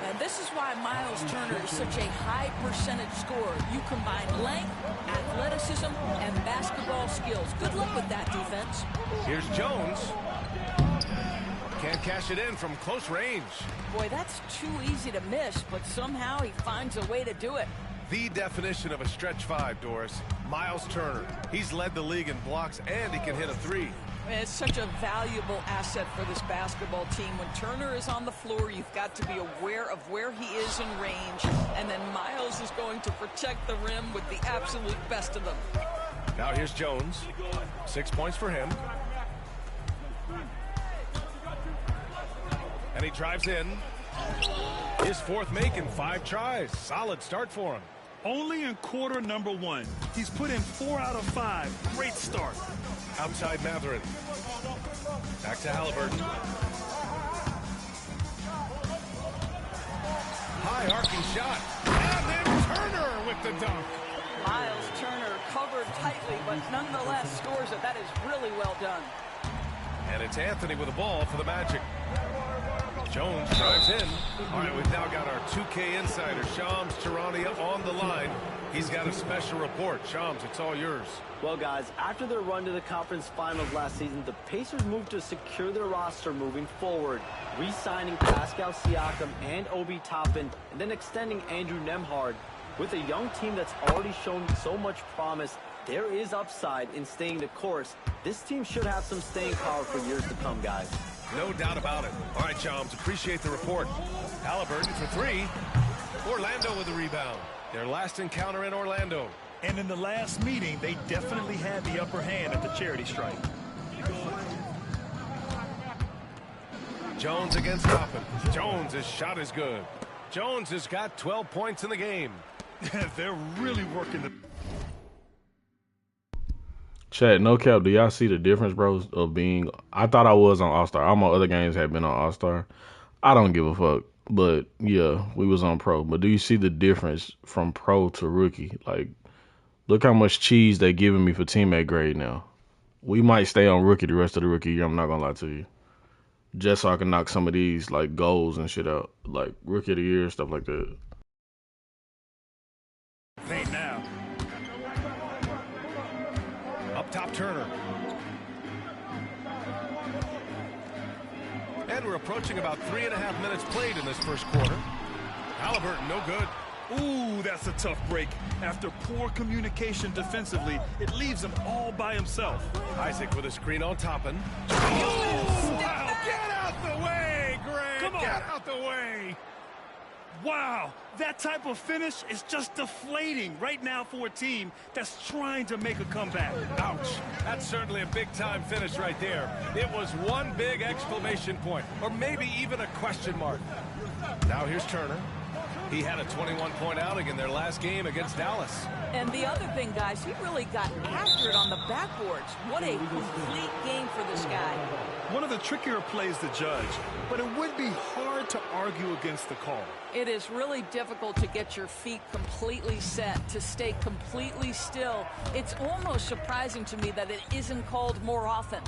And this is why Miles Turner is such a high percentage scorer. You combine length, athleticism, and basketball skills. Good luck with that defense. Here's Jones. Can't cash it in from close range. Boy, that's too easy to miss, but somehow he finds a way to do it. The definition of a stretch 5, Doris. Miles Turner. He's led the league in blocks, and he can hit a 3. It's such a valuable asset for this basketball team. When Turner is on the floor, you've got to be aware of where he is in range, and then Miles is going to protect the rim with the absolute best of them. Now here's Jones. 6 points for him. And he drives in. His fourth make in 5 tries. Solid start for him. Only in quarter number 1. He's put in 4 out of 5. Great start. Outside Mathurin. Back to Halliburton. High arcing shot. And then Turner with the dunk. Miles Turner covered tightly, but nonetheless scores it. That is really well done. And it's Anthony with the ball for the Magic. Jones drives in. All right, we've now got our 2K insider, Shams Charania, on the line. He's got a special report. Shams, it's all yours. Well, guys, after their run to the conference finals last season, the Pacers moved to secure their roster moving forward, re-signing Pascal Siakam and Obi Toppin, and then extending Andrew Nembhard. With a young team that's already shown so much promise, there is upside in staying the course. This team should have some staying power for years to come, guys. No doubt about it. All right, Shams, appreciate the report. Halliburton for 3. Orlando with the rebound. Their last encounter in Orlando. And in the last meeting, they definitely had the upper hand at the charity stripe. Jones against Toppin. Jones' shot is good. Jones has got 12 points in the game. They're really working the... Chat, no cap, do y'all see the difference, bro, of being... I thought I was on All-Star. All my other games had been on All-Star. I don't give a fuck. But yeah, we was on pro. But do you see the difference from pro to rookie? Like, look how much cheese they giving me for teammate grade now. We might stay on rookie the rest of the rookie year. I'm not gonna lie to you, just so I can knock some of these like goals and shit out, like rookie of the year, stuff like that. Paint now. Up top, Turner. And we're approaching about 3.5 minutes played in this first quarter. Halliburton, no good. Ooh, that's a tough break. After poor communication defensively, it leaves him all by himself. Isaac with a screen on Toppin. Oh, wow. Get out the way, Greg. Come on. Get out the way. Wow, that type of finish is just deflating right now for a team that's trying to make a comeback. Ouch. That's certainly a big-time finish right there. It was one big exclamation point, or maybe even a question mark. Now here's Turner. He had a 21-point outing in their last game against Dallas. And the other thing, guys, he really got after it on the backboards. What a complete game for this guy. One of the trickier plays to judge, but it would be hard to argue against the call. It is really difficult to get your feet completely set, to stay completely still. It's almost surprising to me that it isn't called more often.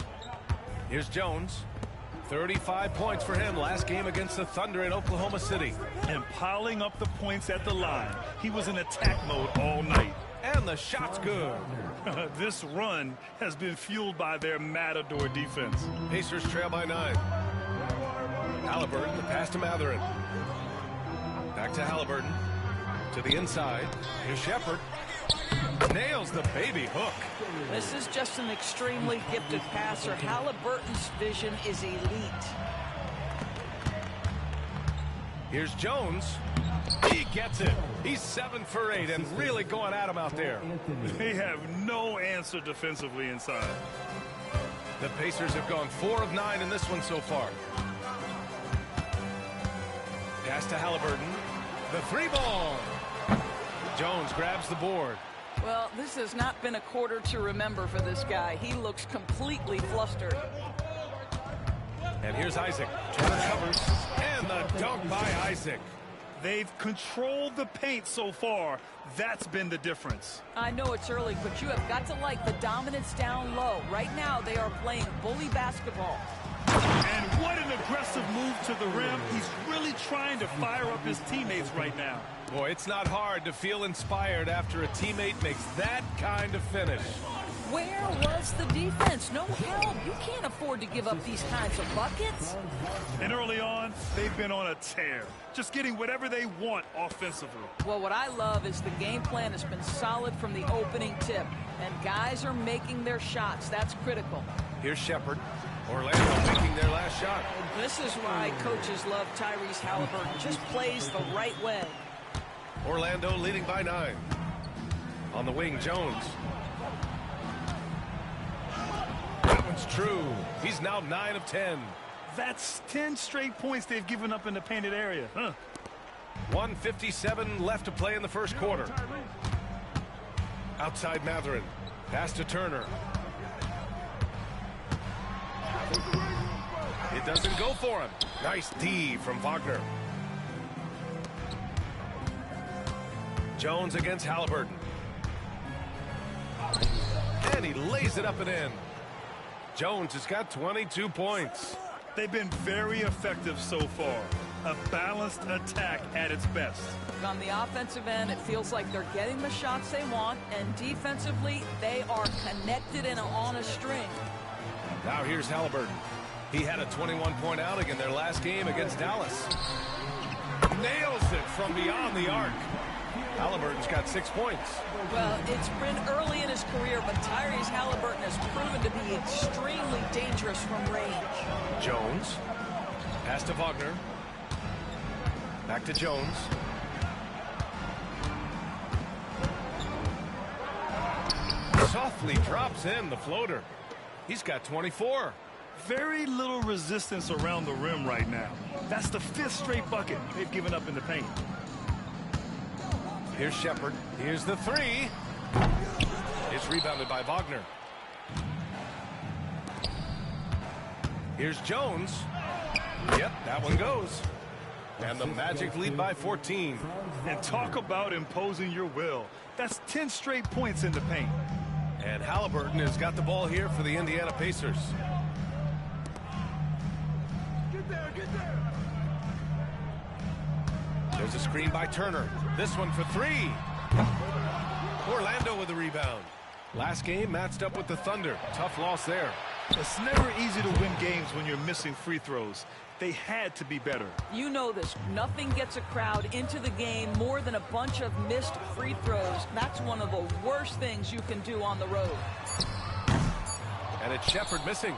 Here's Jones. 35 points for him last game against the Thunder in Oklahoma City. And piling up the points at the line. He was in attack mode all night. And the shot's good. This run has been fueled by their Matador defense. Pacers trail by 9. Halliburton, the pass to Matherin. Back to Halliburton. To the inside. Here's Shepherd. Nails the baby hook. This is just an extremely gifted passer. Halliburton's vision is elite. Here's Jones. He gets it. He's 7 for 8 and really going at him out there. They have no answer defensively inside. The Pacers have gone 4 of 9 in this one so far. Pass to Halliburton. The 3-ball. Jones grabs the board. Well, this has not been a quarter to remember for this guy. He looks completely flustered. And here's Isaac. Turner covers. And the dunk by Isaac. They've controlled the paint so far. That's been the difference. I know it's early, but you have got to like the dominance down low. Right now, they are playing bully basketball. And what an aggressive move to the rim. He's really trying to fire up his teammates right now. Boy, it's not hard to feel inspired after a teammate makes that kind of finish. Where was the defense? No help. You can't afford to give up these kinds of buckets. And early on, they've been on a tear. Just getting whatever they want offensively. Well, what I love is the game plan has been solid from the opening tip. And guys are making their shots. That's critical. Here's Shepherd. Orlando making their last shot. This is why coaches love Tyrese Halliburton. Just plays the right way. Orlando leading by 9. On the wing, Jones. That one's true. He's now 9 of 10. That's 10 straight points they've given up in the painted area. 1:57 left to play in the first quarter. Outside Matherin. Pass to Turner. It doesn't go for him. Nice D from Wagner. Jones against Halliburton. And he lays it up and in. Jones has got 22 points. They've been very effective so far. A balanced attack at its best. On the offensive end, it feels like they're getting the shots they want, and defensively, they are connected and on a string. Now here's Halliburton. He had a 21-point outing in their last game against Dallas. Nails it from beyond the arc. Halliburton's got 6 points. Well, it's been early in his career, but Tyrese Halliburton has proven to be extremely dangerous from range. Jones. Pass to Wagner. Back to Jones. Softly drops in the floater. He's got 24. Very little resistance around the rim right now. That's the 5th straight bucket they've given up in the paint. Here's Shepherd. Here's the 3. It's rebounded by Wagner. Here's Jones. Yep, that one goes. And the Magic lead by 14. And talk about imposing your will. That's 10 straight points in the paint. And Halliburton has got the ball here for the Indiana Pacers. Get there. There's a screen by Turner. This one for three. Orlando with the rebound. Last game matched up with the Thunder. Tough loss there. It's never easy to win games when you're missing free throws. They had to be better. You know this. Nothing gets a crowd into the game more than a bunch of missed free throws. That's one of the worst things you can do on the road. And it's Shepherd missing.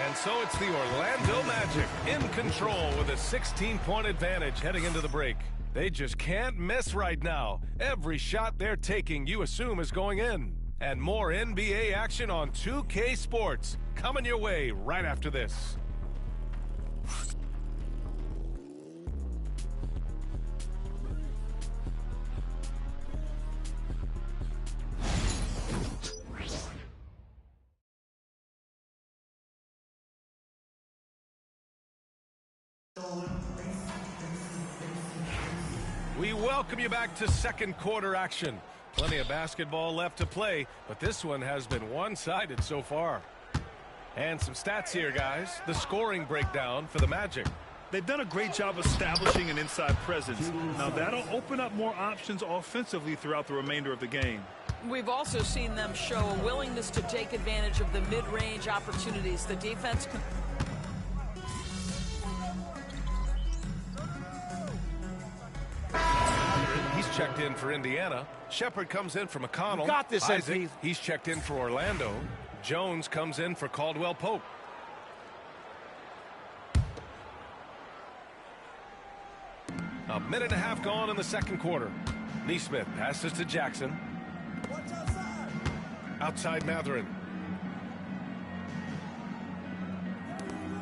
And so it's the Orlando Magic in control with a 16-point advantage heading into the break. They just can't miss right now. Every shot they're taking, you assume, is going in. And more NBA action on 2K Sports coming your way right after this. We welcome you back to second quarter action. Plenty of basketball left to play, but this one has been one-sided so far. And some stats here, guys. The scoring breakdown for the Magic. They've done a great job establishing an inside presence. Now that'll open up more options offensively throughout the remainder of the game. We've also seen them show a willingness to take advantage of the mid-range opportunities. The defense can... He's checked in for Indiana. Shepherd comes in for McConnell. Got this, Isaac, MP. he's checked in for Orlando. Jones comes in for Caldwell Pope. A minute and a half gone in the second quarter. Neesmith passes to Jackson. Outside Matherin.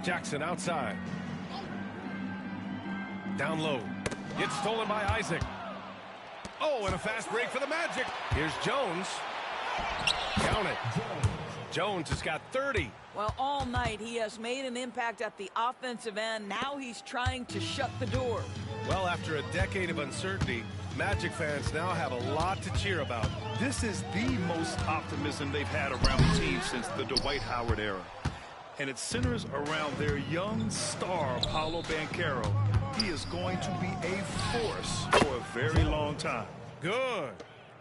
Jackson outside. Down low. Gets stolen by Isaac. Oh, and a fast break for the Magic. Here's Jones. Count it. Jones has got 30. Well, all night he has made an impact at the offensive end. Now he's trying to shut the door. Well, after a decade of uncertainty, Magic fans now have a lot to cheer about. This is the most optimism they've had around the team since the Dwight Howard era. And it centers around their young star, Paolo Banchero. He is going to be a force for a very long time. Good.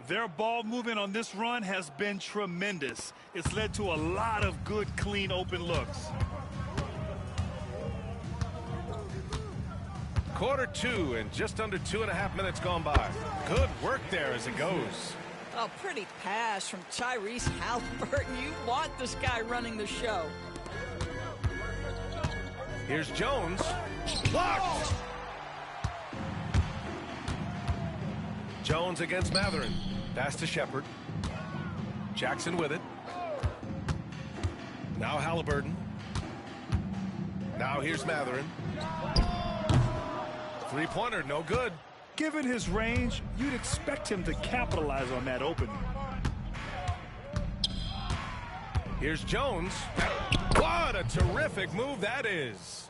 Their ball movement on this run has been tremendous. It's led to a lot of good, clean, open looks. Quarter two and just under 2.5 minutes gone by. Good work there as it goes. A pretty pass from Tyrese Halliburton. You want this guy running the show. Here's Jones. Blocked! Jones against Matherin. Pass to Shepherd. Jackson with it. Now Halliburton. Now here's Matherin. Three-pointer, no good. Given his range, you'd expect him to capitalize on that opening. Here's Jones. What a terrific move that is.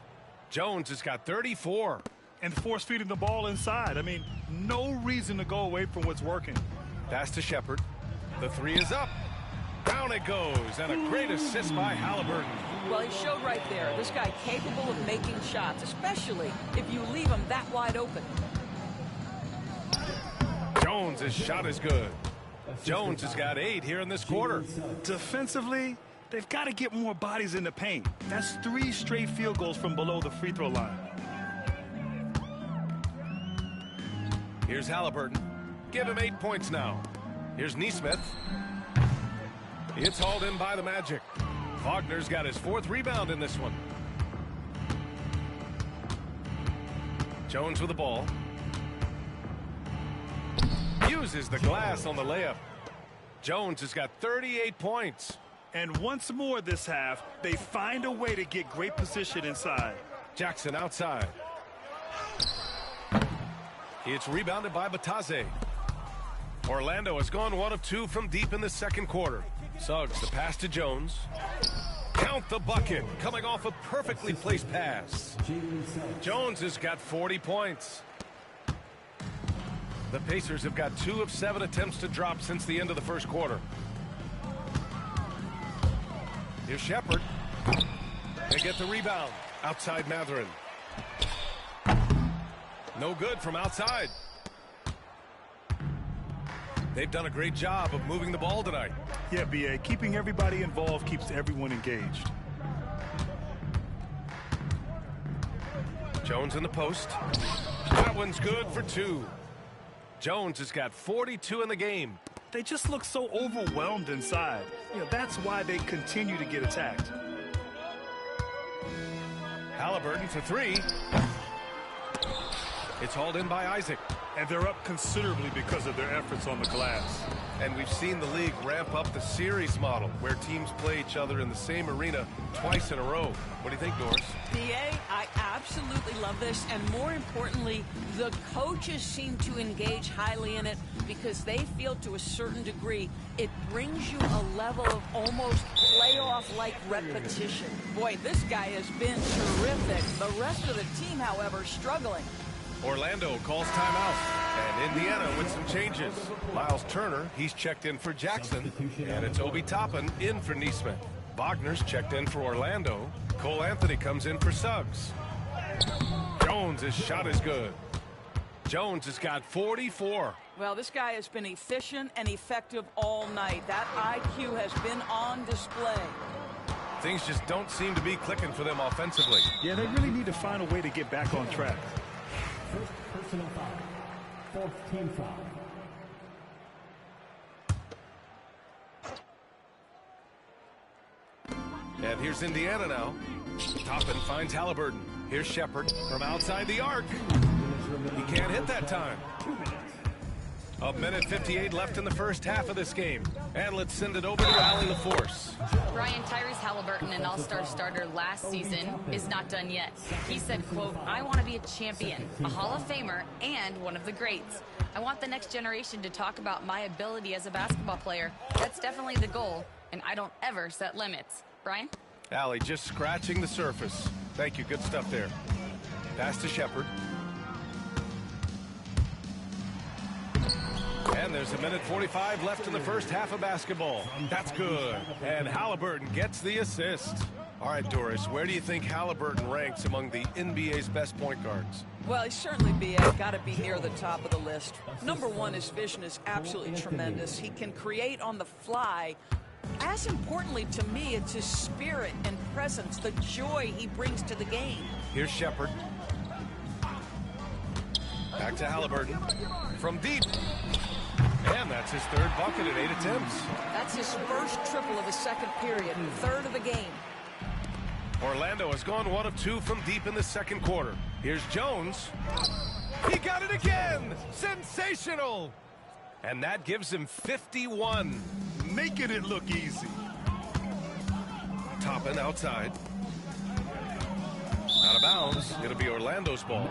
Jones has got 34. And force feeding the ball inside. I mean, no reason to go away from what's working. Pass to Shepherd. The three is up. Down it goes. And a great assist by Halliburton. Well, he showed right there. This guy capable of making shots, especially if you leave him that wide open. Jones' shot is good. Jones has got 8 here in this quarter. Defensively, they've got to get more bodies in the paint. That's 3 straight field goals from below the free throw line. Here's Halliburton. Give him 8 points now. Here's Neesmith. It's hauled in by the Magic. Wagner's got his 4th rebound in this one. Jones with the ball. Uses the glass on the layup. Jones has got 38 points. And once more this half, they find a way to get great position inside. Jackson outside. It's rebounded by Batase. Orlando has gone 1 of 2 from deep in the second quarter. Suggs the pass to Jones. Count the bucket, coming off a perfectly placed pass. Jones has got 40 points. The Pacers have got 2 of 7 attempts to drop since the end of the first quarter. Here's Shepherd. They get the rebound. Outside Mathurin. No good from outside. They've done a great job of moving the ball tonight. Yeah, B.A. Keeping everybody involved keeps everyone engaged. Jones in the post. That one's good for 2. Jones has got 42 in the game. They just look so overwhelmed inside. That's why they continue to get attacked. Halliburton for 3. It's hauled in by Isaac. And they're up considerably because of their efforts on the glass. And we've seen the league ramp up the series model, where teams play each other in the same arena twice in a row. What do you think, Doris? B.A., I absolutely love this. And more importantly, the coaches seem to engage highly in it because they feel to a certain degree it brings you a level of almost playoff-like repetition. Boy, this guy has been terrific. The rest of the team, however, struggling. Orlando calls timeout, and Indiana with some changes. Miles Turner, he's checked in for Jackson, and it's Obi Toppin in for Neesmith. Wagner's checked in for Orlando. Cole Anthony comes in for Suggs. Jones' shot is good. Jones has got 44. Well, this guy has been efficient and effective all night. That IQ has been on display. Things just don't seem to be clicking for them offensively. Yeah, they really need to find a way to get back on track. First personal foul. Fourth team foul. And here's Indiana now. Toppin finds Halliburton. Here's Shepherd from outside the arc. He can't hit that time. 1:58 left in the first half of this game. And let's send it over to Allie LaForce. Brian, Tyrese Halliburton, an all-star starter last season, is not done yet. He said, quote, "I want to be a champion, a Hall of Famer, and one of the greats. I want the next generation to talk about my ability as a basketball player. That's definitely the goal, and I don't ever set limits." Brian? Allie just scratching the surface. Thank you. Good stuff there. Pass to Shepherd. And there's 1:45 left in the first half of basketball. That's good. And Halliburton gets the assist. All right, Doris, where do you think Halliburton ranks among the NBA's best point guards? Well, he's certainly got to be near the top of the list. Number one, his vision is absolutely tremendous. He can create on the fly. As importantly to me, it's his spirit and presence, the joy he brings to the game. Here's Shepherd. Back to Halliburton. From deep. And that's his third bucket in 8 attempts. That's his first triple of the second period, third of the game. Orlando has gone 1 of 2 from deep in the second quarter. Here's Jones. He got it again! Sensational! And that gives him 51. Making it look easy. Toppin outside. Out of bounds. It'll be Orlando's ball.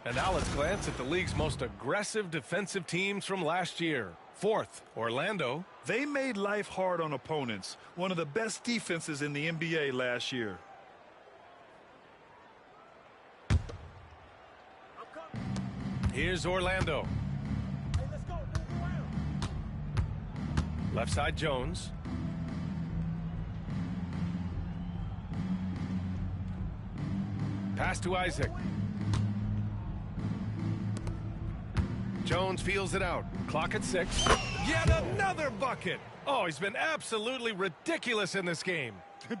And now let's glance at the league's most aggressive defensive teams from last year. Fourth, Orlando. They made life hard on opponents. One of the best defenses in the NBA last year. Here's Orlando. Left side Jones. Pass to Isaac. Jones feels it out. Clock at 6. Yet another bucket. Oh, he's been absolutely ridiculous in this game.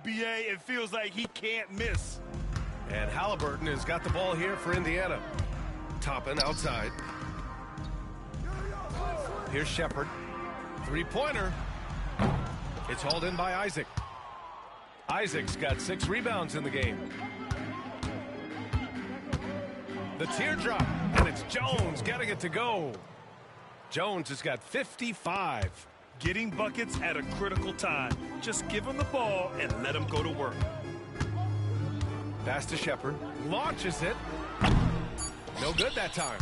BA, it feels like he can't miss. And Halliburton has got the ball here for Indiana. Toppin outside. Here's Shepherd. Three-pointer. It's hauled in by Isaac. Isaac's got 6 rebounds in the game. The teardrop, and it's Jones getting it to go. Jones has got 55. Getting buckets at a critical time. Just give him the ball and let him go to work. Pass to Shepherd. Launches it. No good that time.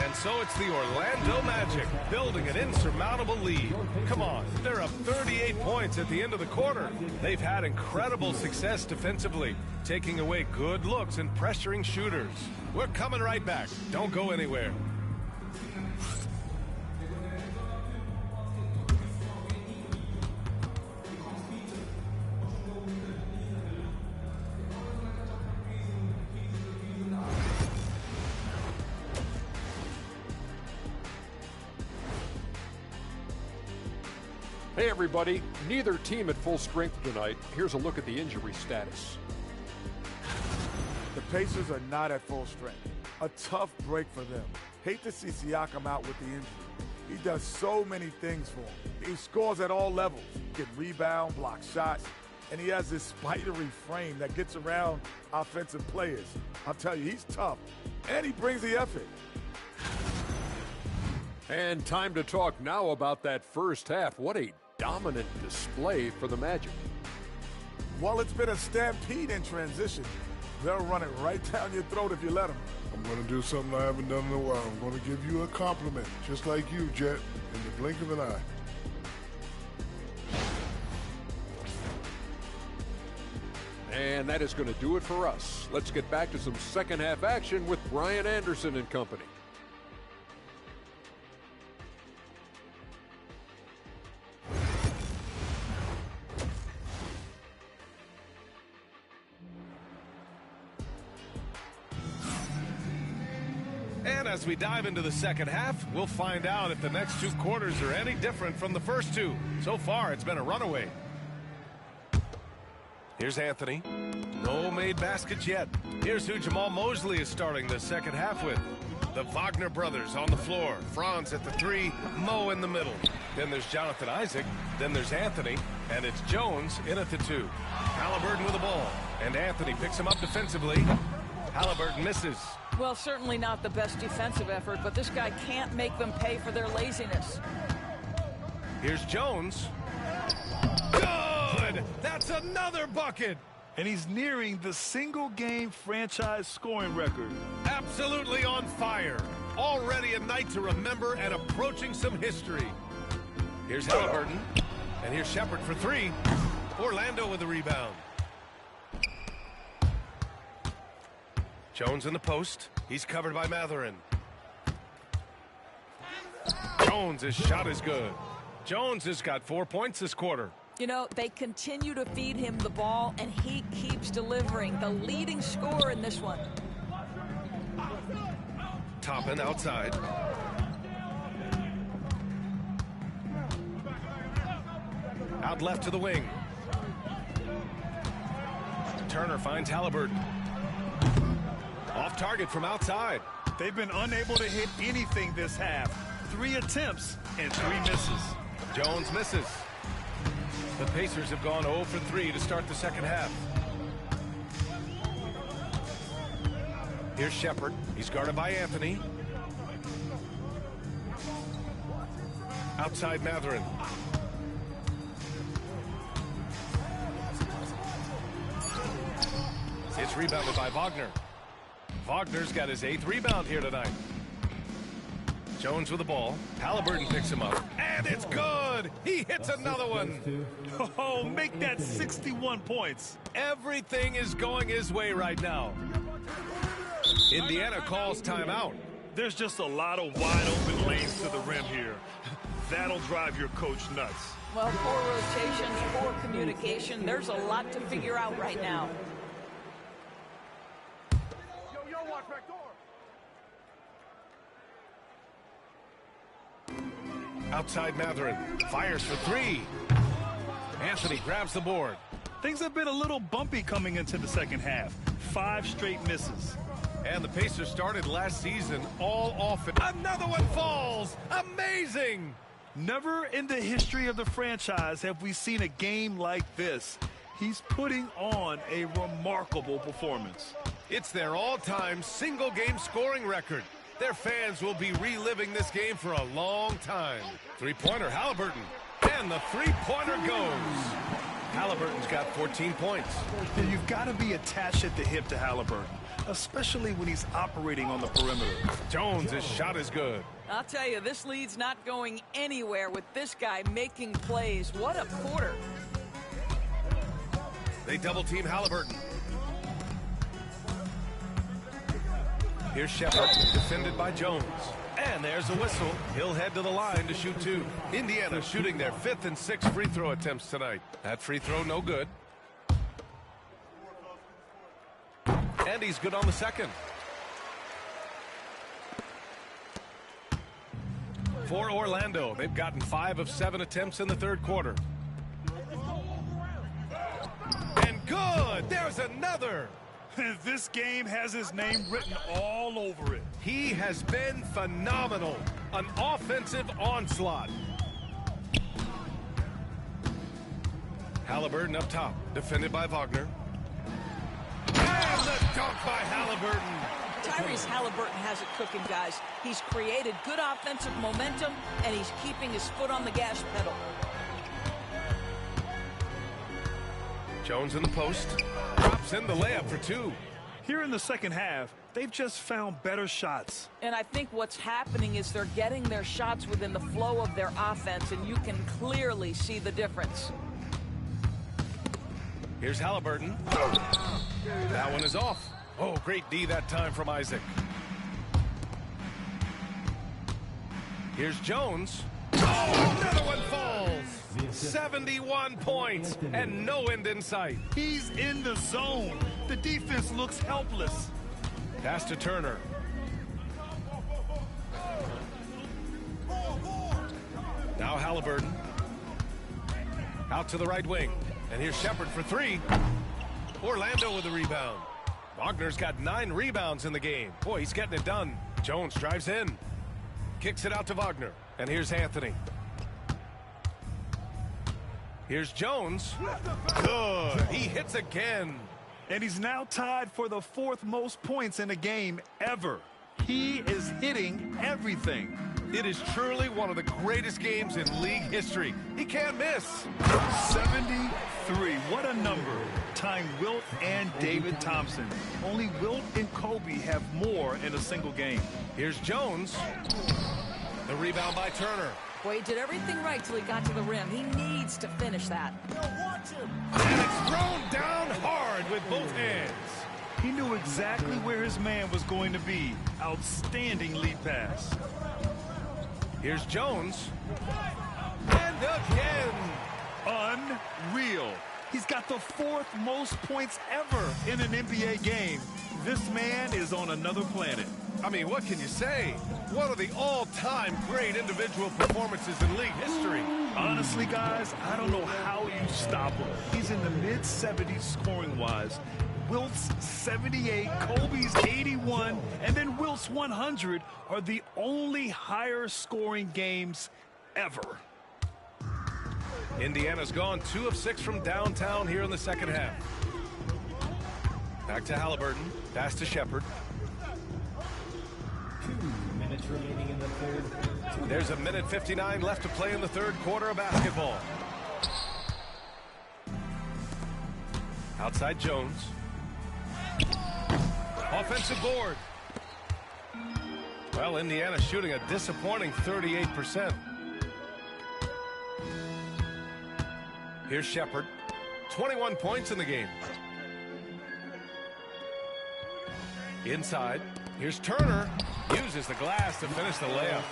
And so it's the Orlando Magic building an insurmountable lead. Come on, they're up 38 points at the end of the quarter. They've had incredible success defensively, taking away good looks and pressuring shooters. We're coming right back. Don't go anywhere. Hey everybody, neither team at full strength tonight. Here's a look at the injury status. The Pacers are not at full strength. A tough break for them. Hate to see Siakam out with the injury. He does so many things for him. He scores at all levels. He can rebound, block shots, and he has this spidery frame that gets around offensive players. I'll tell you, he's tough, and he brings the effort. And time to talk now about that first half. What a dominant display for the Magic. Well, it's been a stampede in transition. They'll run it right down your throat if you let them. I'm going to do something I haven't done in a while. I'm going to give you a compliment, just like you, Jet, in the blink of an eye. And that is going to do it for us. Let's get back to some second half action with Brian Anderson and company. And as we dive into the second half, we'll find out if the next two quarters are any different from the first two. So far, it's been a runaway. Here's Anthony. No made baskets yet. Here's who Jamal Mosley is starting the second half with. The Wagner brothers on the floor. Franz at the three, Mo in the middle. Then there's Jonathan Isaac. Then there's Anthony. And it's Jones in at the two. Halliburton with the ball. And Anthony picks him up defensively. Halliburton misses. Well, certainly not the best defensive effort, but this guy can't make them pay for their laziness. Here's Jones. Good! That's another bucket! And he's nearing the single-game franchise scoring record. Absolutely on fire. Already a night to remember and approaching some history. Here's Halliburton. And here's Shepard for three. Orlando with the rebound. Jones in the post. He's covered by Matherin. Jones' shot is good. Jones has got 4 points this quarter. You know, they continue to feed him the ball, and he keeps delivering. The leading scorer in this one. Toppin outside. Out left to the wing. Turner finds Halliburton. Off target from outside. They've been unable to hit anything this half. 3 attempts and 3 misses. Jones misses. The Pacers have gone 0 for 3 to start the second half. Here's Shepard. He's guarded by Anthony. Outside Matherin. It's rebounded by Wagner. Wagner's got his 8th rebound here tonight. Jones with the ball. Halliburton picks him up. And it's good! He hits another one! Oh, make that 61 points. Everything is going his way right now. Indiana calls timeout. There's just a lot of wide open lanes to the rim here. That'll drive your coach nuts. Well, poor rotations, poor communication. There's a lot to figure out right now. Watch back door. Outside Matherin. Fires for three. Anthony grabs the board. Things have been a little bumpy coming into the second half. 5 straight misses. And the Pacers started last season all offense. Another one falls! Amazing! Never in the history of the franchise have we seen a game like this. He's putting on a remarkable performance. It's their all-time single-game scoring record. Their fans will be reliving this game for a long time. Three-pointer, Halliburton. And the three-pointer goes. Halliburton's got 14 points. You've got to be attached at the hip to Halliburton. especially when he's operating on the perimeter. Jones' shot is good. I'll tell you, this lead's not going anywhere with this guy making plays. What a quarter. They double-team Halliburton. Here's Shepherd, defended by Jones. And there's a whistle. He'll head to the line to shoot two. Indiana shooting their 5th and 6th free throw attempts tonight. That free throw no good. And he's good on the second. For Orlando, they've gotten 5 of 7 attempts in the third quarter. And good! There's another! This game has his name written all over it. He has been phenomenal. An offensive onslaught. Halliburton up top, defended by Wagner. And the dunk by Halliburton. Tyrese Halliburton has it cooking, guys. He's created good offensive momentum, and he's keeping his foot on the gas pedal. Jones in the post. Drops in the layup for 2. Here in the second half, they've just found better shots. And I think what's happening is they're getting their shots within the flow of their offense, and you can clearly see the difference. Here's Halliburton. That one is off. Oh, great D that time from Isaac. Here's Jones. Oh, another one falls. 71 points and no end in sight. He's in the zone. The defense looks helpless. Pass to Turner. Now Halliburton. Out to the right wing. And here's Shepherd for 3. Orlando with the rebound. Wagner's got 9 rebounds in the game. Boy, he's getting it done. Jones drives in. Kicks it out to Wagner. And here's Anthony. Here's Jones. Good. He hits again. And he's now tied for the 4th most points in a game ever. He is hitting everything. It is truly one of the greatest games in league history. He can't miss. 73. What a number. Tying Wilt and David Thompson. Only Wilt and Kobe have more in a single game. Here's Jones. The rebound by Turner. Boy, he did everything right till he got to the rim. He needs to finish that. And it's thrown down hard with both hands. He knew exactly where his man was going to be. Outstanding lead pass. Here's Jones. And again. Unreal. He's got the 4th most points ever in an NBA game. This man is on another planet. I mean, what can you say? One of the all-time great individual performances in league history. Honestly, guys, I don't know how you stop him. He's in the mid-70s scoring-wise. Wilt's 78, Kobe's 81, and then Wilt's 100 are the only higher-scoring games ever. Indiana's gone 2 of 6 from downtown here in the second half. Back to Halliburton. Pass to Shepherd. 2 minutes remaining in the third. There's a minute 59 left to play in the third quarter of basketball. Outside Jones. Offensive board. Well, Indiana shooting a disappointing 38%. Here's Shepherd. 21 points in the game. Inside. Here's Turner. Uses the glass to finish the layup.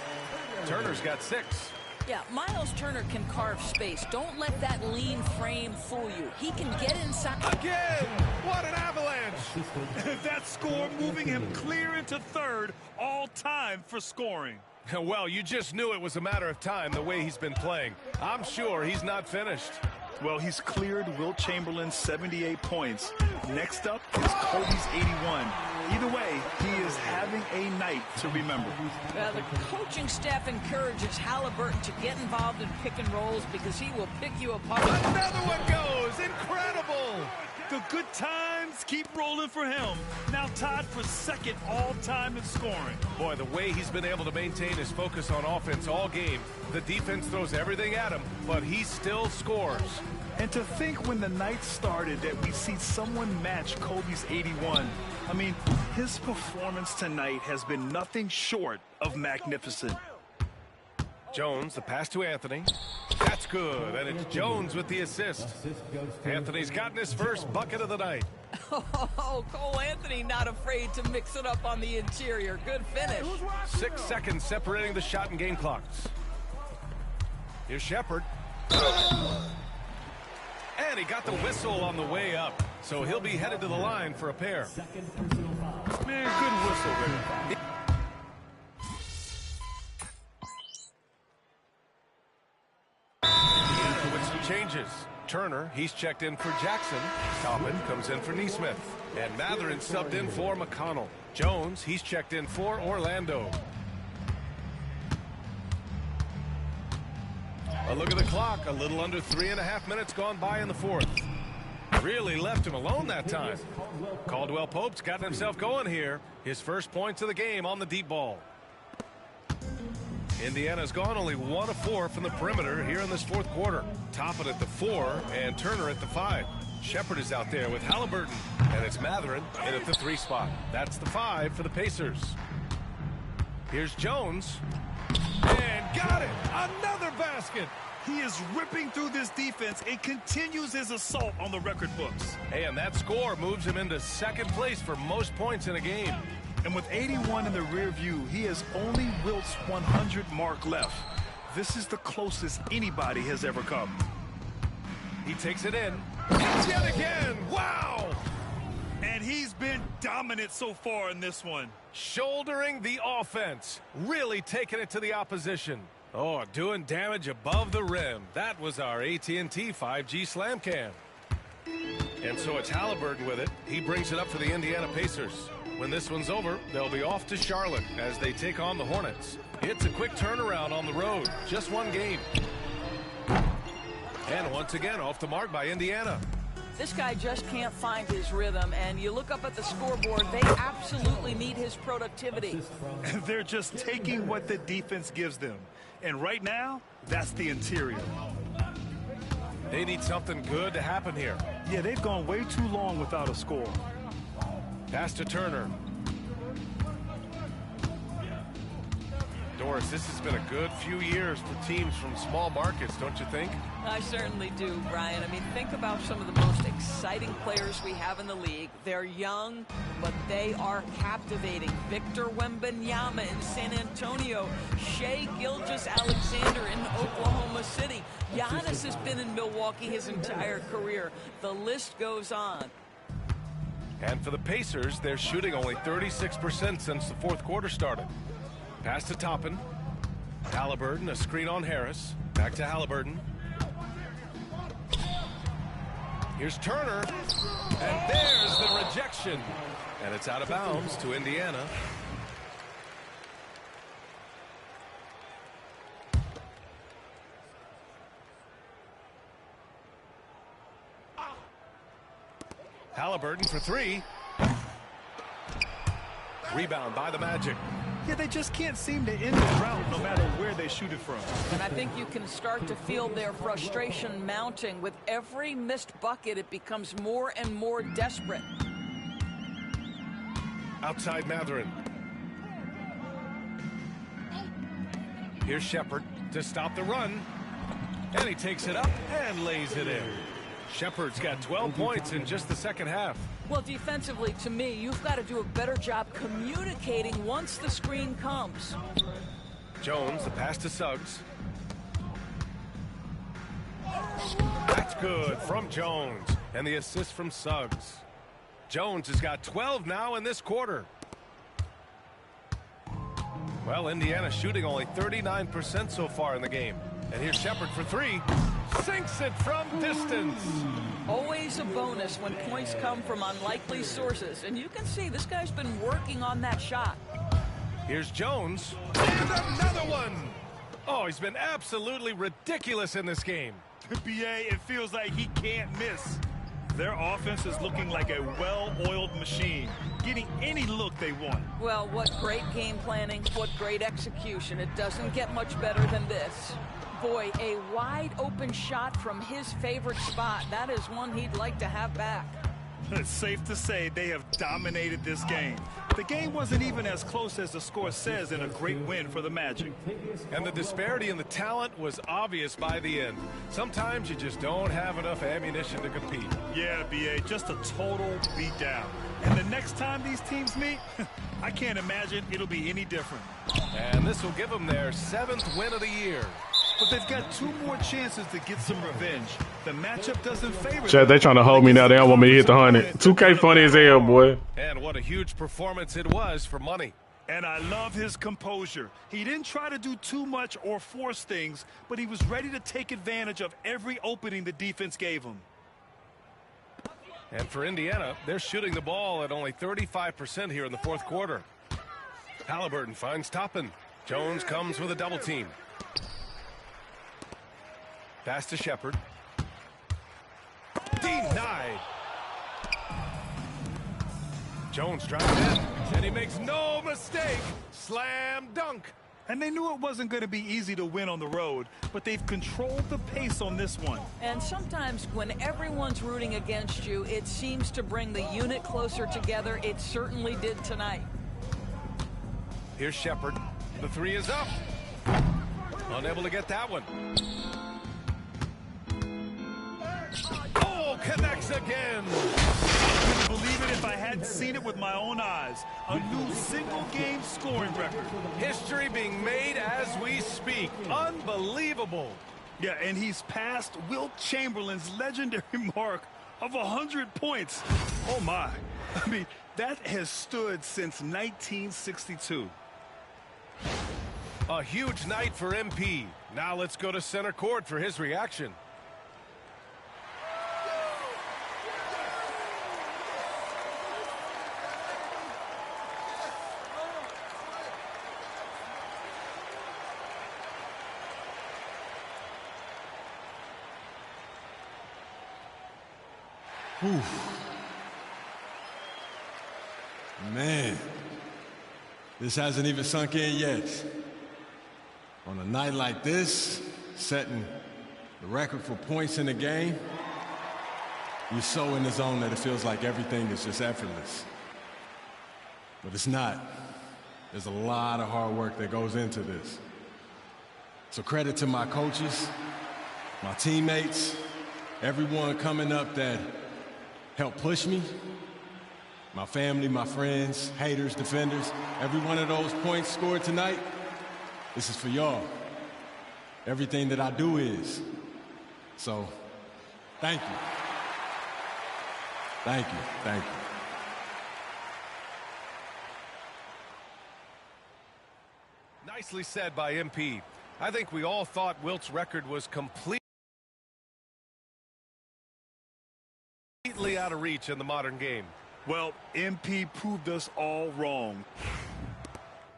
Turner's got 6. Yeah, Miles Turner can carve space. Don't let that lean frame fool you. He can get inside. Again! What an avalanche! That score moving him clear into 3rd all-time for scoring. Well, you just knew it was a matter of time the way he's been playing. I'm sure he's not finished. Well, he's cleared Wilt Chamberlain's 78 points. Next up is Kobe's 81. Either way, he is having a night to remember. The coaching staff encourages Halliburton to get involved in pick and rolls because he will pick you apart. Another one goes! Incredible! The good times keep rolling for him. Now tied for 2nd all-time in scoring. Boy, the way he's been able to maintain his focus on offense all game. The defense throws everything at him, but he still scores. And to think when the night started that we see someone match Kobe's 81. I mean, his performance tonight has been nothing short of magnificent. Jones, the pass to Anthony. That's good, and it's Jones with the assist. Anthony's gotten his first bucket of the night. Oh, Cole Anthony not afraid to mix it up on the interior. Good finish. 6 seconds separating the shot and game clocks. Here's Shepherd. And he got the whistle on the way up, so he'll be headed to the line for a pair. Man, good whistle there. With some changes. Turner, he's checked in for Jackson. Toppin comes in for Neesmith. And Matherin subbed in for McConnell. Jones, he's checked in for Orlando. A look at the clock. A little under 3.5 minutes gone by in the fourth. Really left him alone that time. Caldwell Pope's gotten himself going here. His first points of the game on the deep ball. Indiana's gone only 1 of 4 from the perimeter here in this fourth quarter. Toppin at the 4 and Turner at the 5. Shepherd is out there with Halliburton, and it's Matherin in at the 3 spot. That's the 5 for the Pacers. Here's Jones. And got it! Another basket! He is ripping through this defense and continues his assault on the record books. Hey, and that score moves him into second place for most points in a game. And with 81 in the rear view, he has only Wilt's 100 mark left. This is the closest anybody has ever come. He takes it in. Yet again! Wow! And he's been dominant so far in this one. Shouldering the offense. Really taking it to the opposition. Oh, doing damage above the rim. That was our AT&T 5G Slam Cam. And so it's Halliburton with it. He brings it up for the Indiana Pacers. When this one's over, they'll be off to Charlotte as they take on the Hornets. It's a quick turnaround on the road. Just one game. And once again, off the mark by Indiana. This guy just can't find his rhythm, and you look up at the scoreboard, they absolutely need his productivity. They're just taking what the defense gives them. And right now, that's the interior. They need something good to happen here. Yeah, they've gone way too long without a score. Pass to Turner. Doris, this has been a good few years for teams from small markets, don't you think? I certainly do, Brian. I mean, think about some of the most exciting players we have in the league. They're young, but they are captivating. Victor Wembanyama in San Antonio. Shai Gilgeous-Alexander in Oklahoma City. Giannis has been in Milwaukee his entire career. The list goes on. And for the Pacers, they're shooting only 36% since the fourth quarter started. Pass to Toppin. Halliburton, a screen on Harris. Back to Halliburton. Here's Turner. And there's the rejection. And it's out of bounds to Indiana. Halliburton for 3. Rebound by the Magic. Yeah, they just can't seem to end the drought no matter where they shoot it from. And I think you can start to feel their frustration mounting. With every missed bucket, it becomes more and more desperate. Outside Matherin. Here's Shepherd to stop the run. And he takes it up and lays it in. Shepherd's got 12 points in just the second half. Well, defensively, to me, you've got to do a better job communicating once the screen comes. Jones, the pass to Suggs. That's good from Jones. And the assist from Suggs. Jones has got 12 now in this quarter. Well, Indiana shooting only 39% so far in the game. And here's Shepherd for 3. Sinks it from distance. Always a bonus when points come from unlikely sources. And you can see this guy's been working on that shot. Here's Jones. And another one. Oh, he's been absolutely ridiculous in this game. BA, it feels like he can't miss. Their offense is looking like a well-oiled machine, getting any look they want. Well, what great game planning, what great execution. It doesn't get much better than this. Boy, a wide open shot from his favorite spot. That is one he'd like to have back. It's safe to say they have dominated this game. The game wasn't even as close as the score says in a great win for the Magic. And the disparity in the talent was obvious by the end. Sometimes you just don't have enough ammunition to compete. Yeah, B.A., just a total beatdown. And the next time these teams meet, I can't imagine it'll be any different. And this will give them their 7th win of the year. But they've got 2 more chances to get some revenge. The matchup doesn't favor Chad, they trying to hold me now. They don't want me to hit the 100. 2K funny as hell, boy. And what a huge performance it was for money. And I love his composure. He didn't try to do too much or force things, but he was ready to take advantage of every opening the defense gave him. And for Indiana, they're shooting the ball at only 35% here in the 4th quarter. Halliburton finds Toppin. Jones comes with a double team. Pass to Shepard. Denied. Jones drives in, and he makes no mistake. Slam dunk. And they knew it wasn't going to be easy to win on the road, but they've controlled the pace on this one. And sometimes when everyone's rooting against you, it seems to bring the unit closer together. It certainly did tonight. Here's Shepard. The 3 is up. Unable to get that one. Oh, connects again. I couldn't believe it if I hadn't seen it with my own eyes. A new single-game scoring record. History being made as we speak. Unbelievable. Yeah, and he's passed Wilt Chamberlain's legendary mark of 100 points. Oh, my. I mean, that has stood since 1962. A huge night for MP. Now let's go to center court for his reaction. Man, this hasn't even sunk in yet. On a night like this, setting the record for points in the game, you're so in the zone that it feels like everything is just effortless. But it's not. There's a lot of hard work that goes into this. So credit to my coaches, my teammates, everyone coming up that helped push me, my family, my friends, haters, defenders. Every one of those points scored tonight, this is for y'all. Everything that I do is. So, thank you. Thank you. Thank you. Nicely said by MP. I think we all thought Wilt's record was completely out of reach in the modern game. Well, MP proved us all wrong.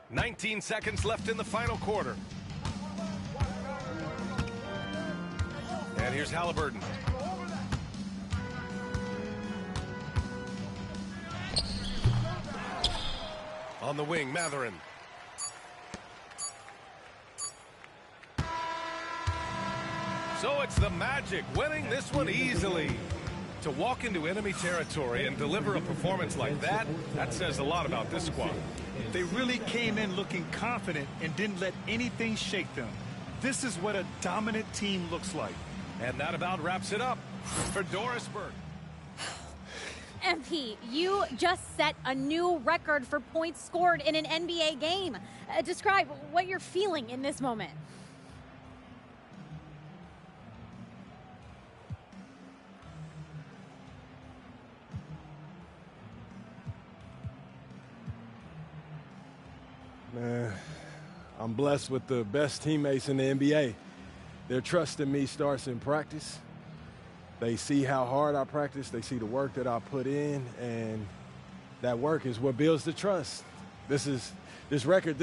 19 seconds left in the final quarter. And here's Halliburton. On the wing, Mathurin. So it's the Magic winning this one easily. To walk into enemy territory and deliver a performance like that, that says a lot about this squad. They really came in looking confident and didn't let anything shake them. This is what a dominant team looks like. And that about wraps it up for Dorisburg. MP, you just set a new record for points scored in an NBA game. Describe what you're feeling in this moment. Man, I'm blessed with the best teammates in the NBA. Their trust in me starts in practice. They see how hard I practice. They see the work that I put in, and that work is what builds the trust. This record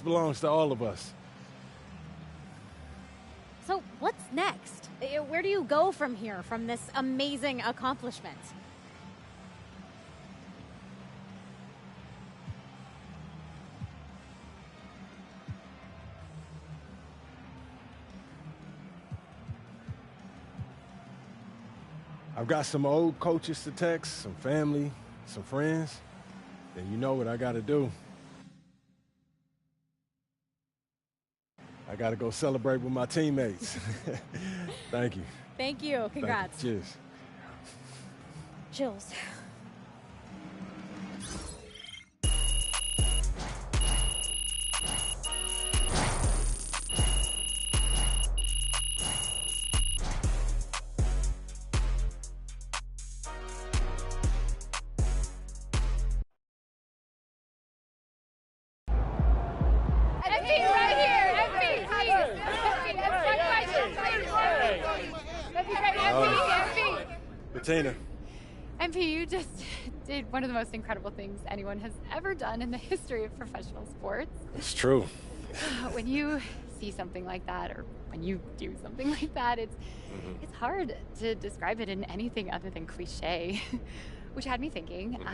belongs to all of us. So what's next? Where do you go from here, from this amazing accomplishment? I I've got some old coaches to text, some family, some friends, and you know what I got to do. I got to go celebrate with my teammates. Thank you. Thank you. Congrats. Thank you. Cheers. Chills. Bettina. MP, you just did one of the most incredible things anyone has ever done in the history of professional sports. It's true. When you see something like that, or when you do something like that, it's hard to describe it in anything other than cliche. Which had me thinking,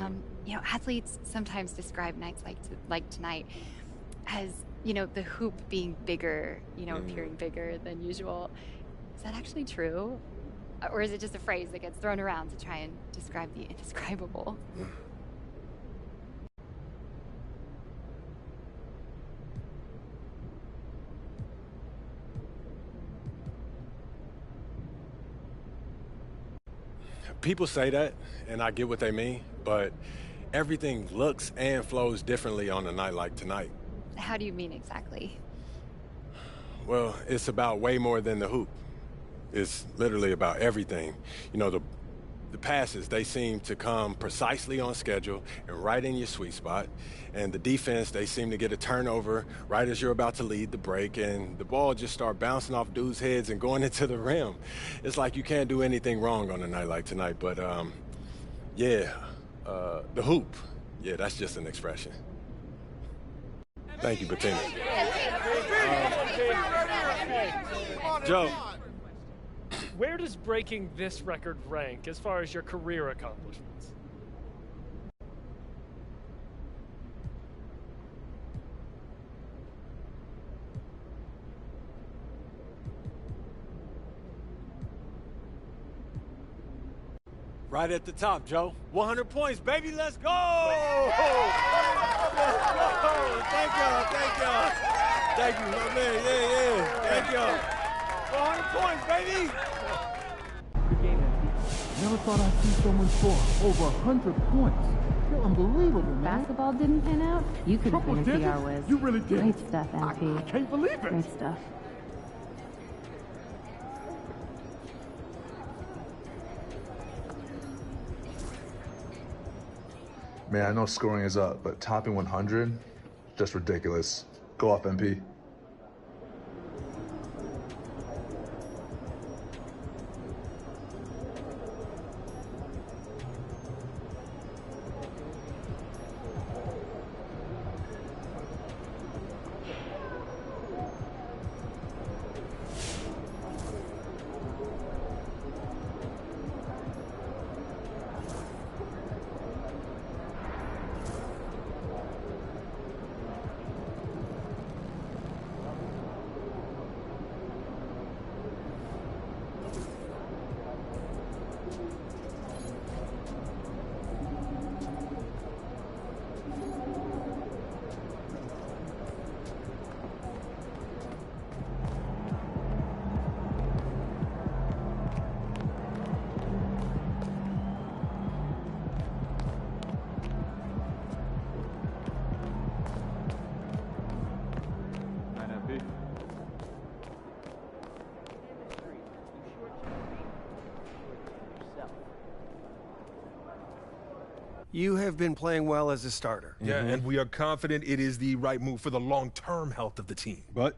you know, athletes sometimes describe nights like tonight as, you know, the hoop being bigger, you know, appearing bigger than usual. Is that actually true? Or is it just a phrase that gets thrown around to try and describe the indescribable? People say that, and I get what they mean, but everything looks and flows differently on a night like tonight. How do you mean exactly? Well, it's about way more than the hoop. It's literally about everything. You know, the passes, they seem to come precisely on schedule and right in your sweet spot. And the defense, they seem to get a turnover right as you're about to lead the break, and the ball just start bouncing off dudes' heads and going into the rim. It's like you can't do anything wrong on a night like tonight. But, the hoop, yeah, that's just an expression. Thank you, Bettina. Joe. Where does breaking this record rank as far as your career accomplishments? Right at the top, Joe. 100 points, baby. Let's go! Let's go! Thank y'all. Thank you, my man. Yeah. Thank y'all. 100 points, baby! Never thought I'd see someone score over 100 points. You're unbelievable, man. Basketball didn't pan out. You could have been a PR whiz. You really did. Great stuff, MP. I can't believe it. Great stuff. Man, I know scoring is up, but topping 100, just ridiculous. Go off, MP. You have been playing well as a starter. Yeah, and we are confident it is the right move for the long-term health of the team. But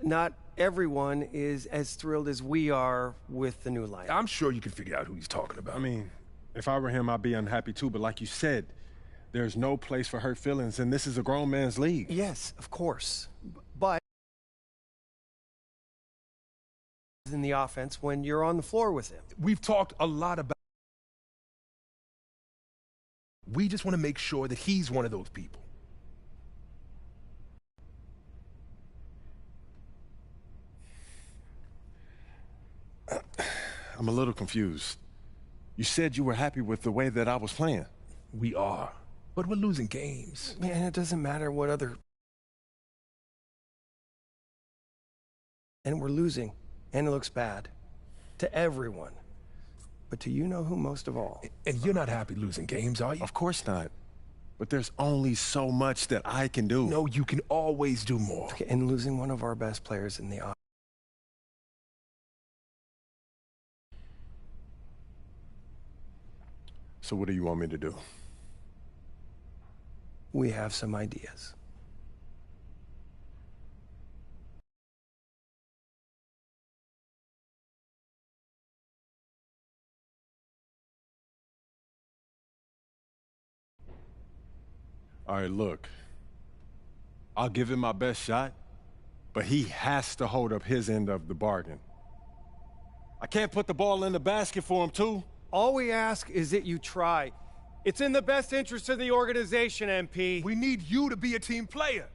not everyone is as thrilled as we are with the new lineup. I'm sure you can figure out who he's talking about. I mean, if I were him, I'd be unhappy too, but like you said, there's no place for hurt feelings, and this is a grown man's league. Yes, of course. But in the offense when you're on the floor with him. We've talked a lot about. We just want to make sure that he's one of those people. I'm a little confused. You said you were happy with the way that I was playing. We are, but we're losing games. Man, it doesn't matter what other... And we're losing, and it looks bad. To everyone. But to you-know-who most of all. And you're not happy losing games, are you? Of course not. But there's only so much that I can do. No, you can always do more. Okay, and losing one of our best players in the... So what do you want me to do? We have some ideas. All right, look. I'll give him my best shot, but he has to hold up his end of the bargain. I can't put the ball in the basket for him, too. All we ask is that you try. It's in the best interest of the organization, MP. We need you to be a team player.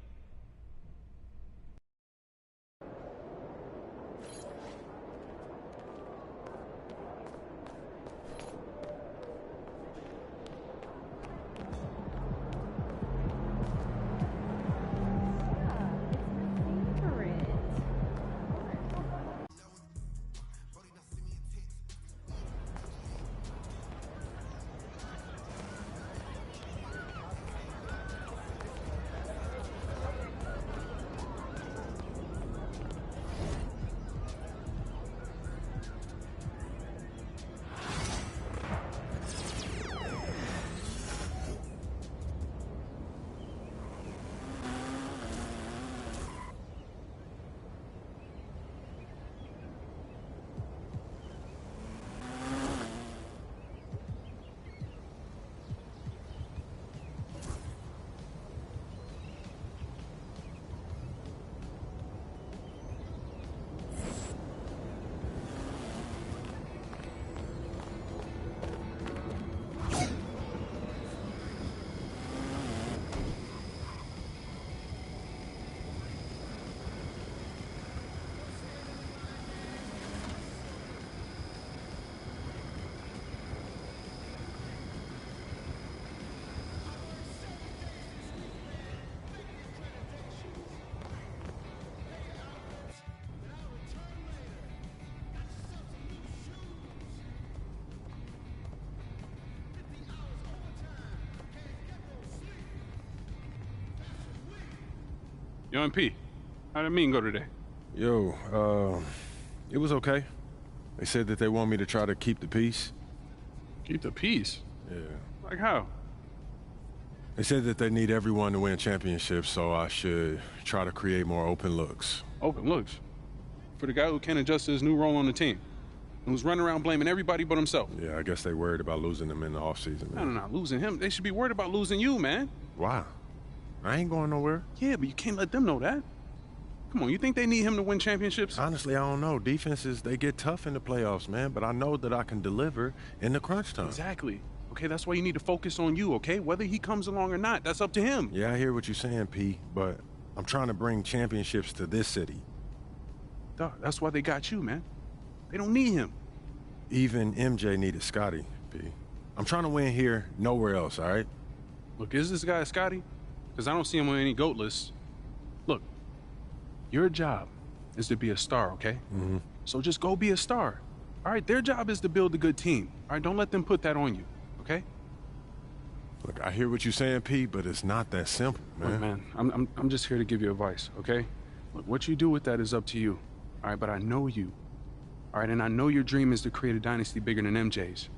Yo, MP, how'd the meeting go today? Yo, it was okay. They said that they want me to try to keep the peace. Keep the peace? Yeah. Like how? They said that they need everyone to win championships, so I should try to create more open looks. Open looks? For the guy who can't adjust to his new role on the team, and who's running around blaming everybody but himself. Yeah, I guess they worried about losing him in the offseason, man. No, losing him. They should be worried about losing you, man. Why? I ain't going nowhere. Yeah, but you can't let them know that. Come on, you think they need him to win championships? Honestly, I don't know. Defenses, they get tough in the playoffs, man, but I know that I can deliver in the crunch time. Exactly. Okay, that's why you need to focus on you, okay? Whether he comes along or not, that's up to him. Yeah, I hear what you're saying, P, but I'm trying to bring championships to this city. Duh, that's why they got you, man. They don't need him. Even MJ needed Scotty, P. I'm trying to win here, nowhere else, all right? Look, is this guy Scotty? Because I don't see him on any GOAT lists. Look, your job is to be a star, okay? Mm-hmm. So just go be a star. All right, their job is to build a good team. All right, don't let them put that on you, okay? Look, I hear what you're saying, P, but it's not that simple, man. Look, man, I'm just here to give you advice, okay? Look, what you do with that is up to you. All right, but I know you. All right, and I know your dream is to create a dynasty bigger than MJ's.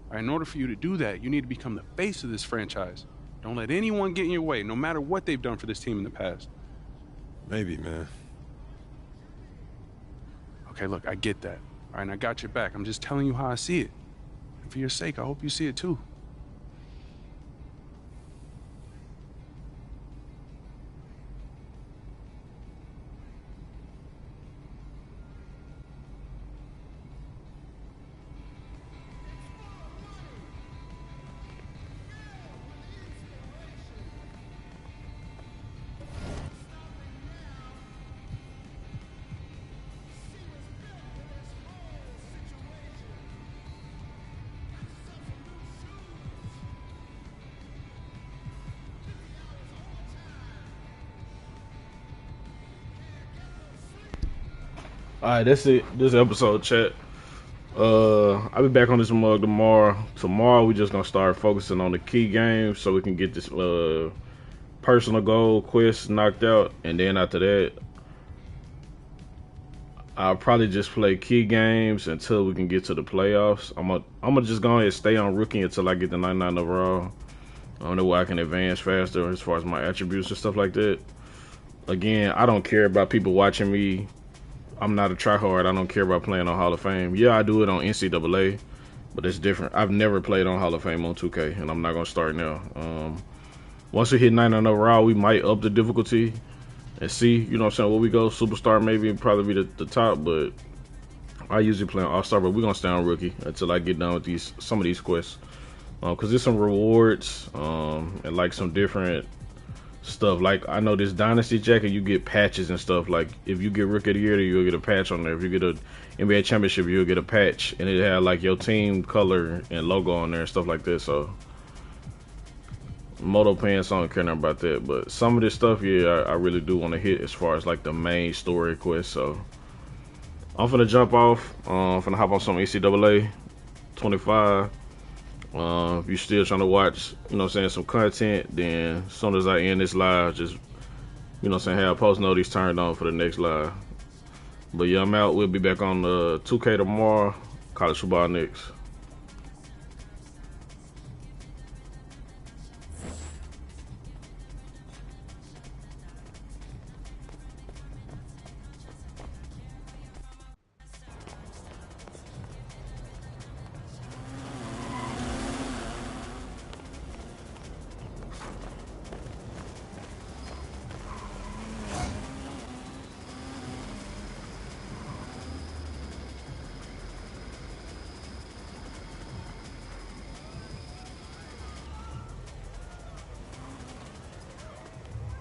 All right, in order for you to do that, you need to become the face of this franchise. Don't let anyone get in your way, no matter what they've done for this team in the past. Maybe, man. Okay, look, I get that. All right, and I got your back. I'm just telling you how I see it. And for your sake, I hope you see it too. All right, that's it. This episode, chat. I'll be back on this mug tomorrow. Tomorrow, we just gonna start focusing on the key games so we can get this personal goal quest knocked out, and then after that, I'll probably just play key games until we can get to the playoffs. I'm gonna just go ahead and stay on rookie until I get the 99 overall. I don't know where I can advance faster as far as my attributes and stuff like that. Again, I don't care about people watching me. I'm not a tryhard. I don't care about playing on Hall of Fame. Yeah, I do it on NCAA, but it's different. I've never played on Hall of Fame on 2K, and I'm not gonna start now. Once we hit 99 overall, we might up the difficulty and see, you know what I'm saying, where we go. Superstar maybe probably be the top, but I usually play on All-Star, but we're gonna stay on rookie until I get done with some of these quests. Cause there's some rewards, and like some different stuff. Like I know this Dynasty jacket, you get patches and stuff. Like if you get Rookie of the Year, you'll get a patch on there. If you get a NBA Championship, you'll get a patch, and it had like your team color and logo on there and stuff like that. So Moto Pants, I don't care nothing about that, but some of this stuff, yeah, I really do want to hit as far as like the main story quest. So I'm finna jump off. I'm finna hop on some NCAA 25. If you're still trying to watch, you know what I'm saying, some content, then as soon as I end this live, just, you know what I'm saying, have post notice turned on for the next live. But yeah, I'm out. We'll be back on the 2K tomorrow. College football next.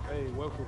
Hey, welcome.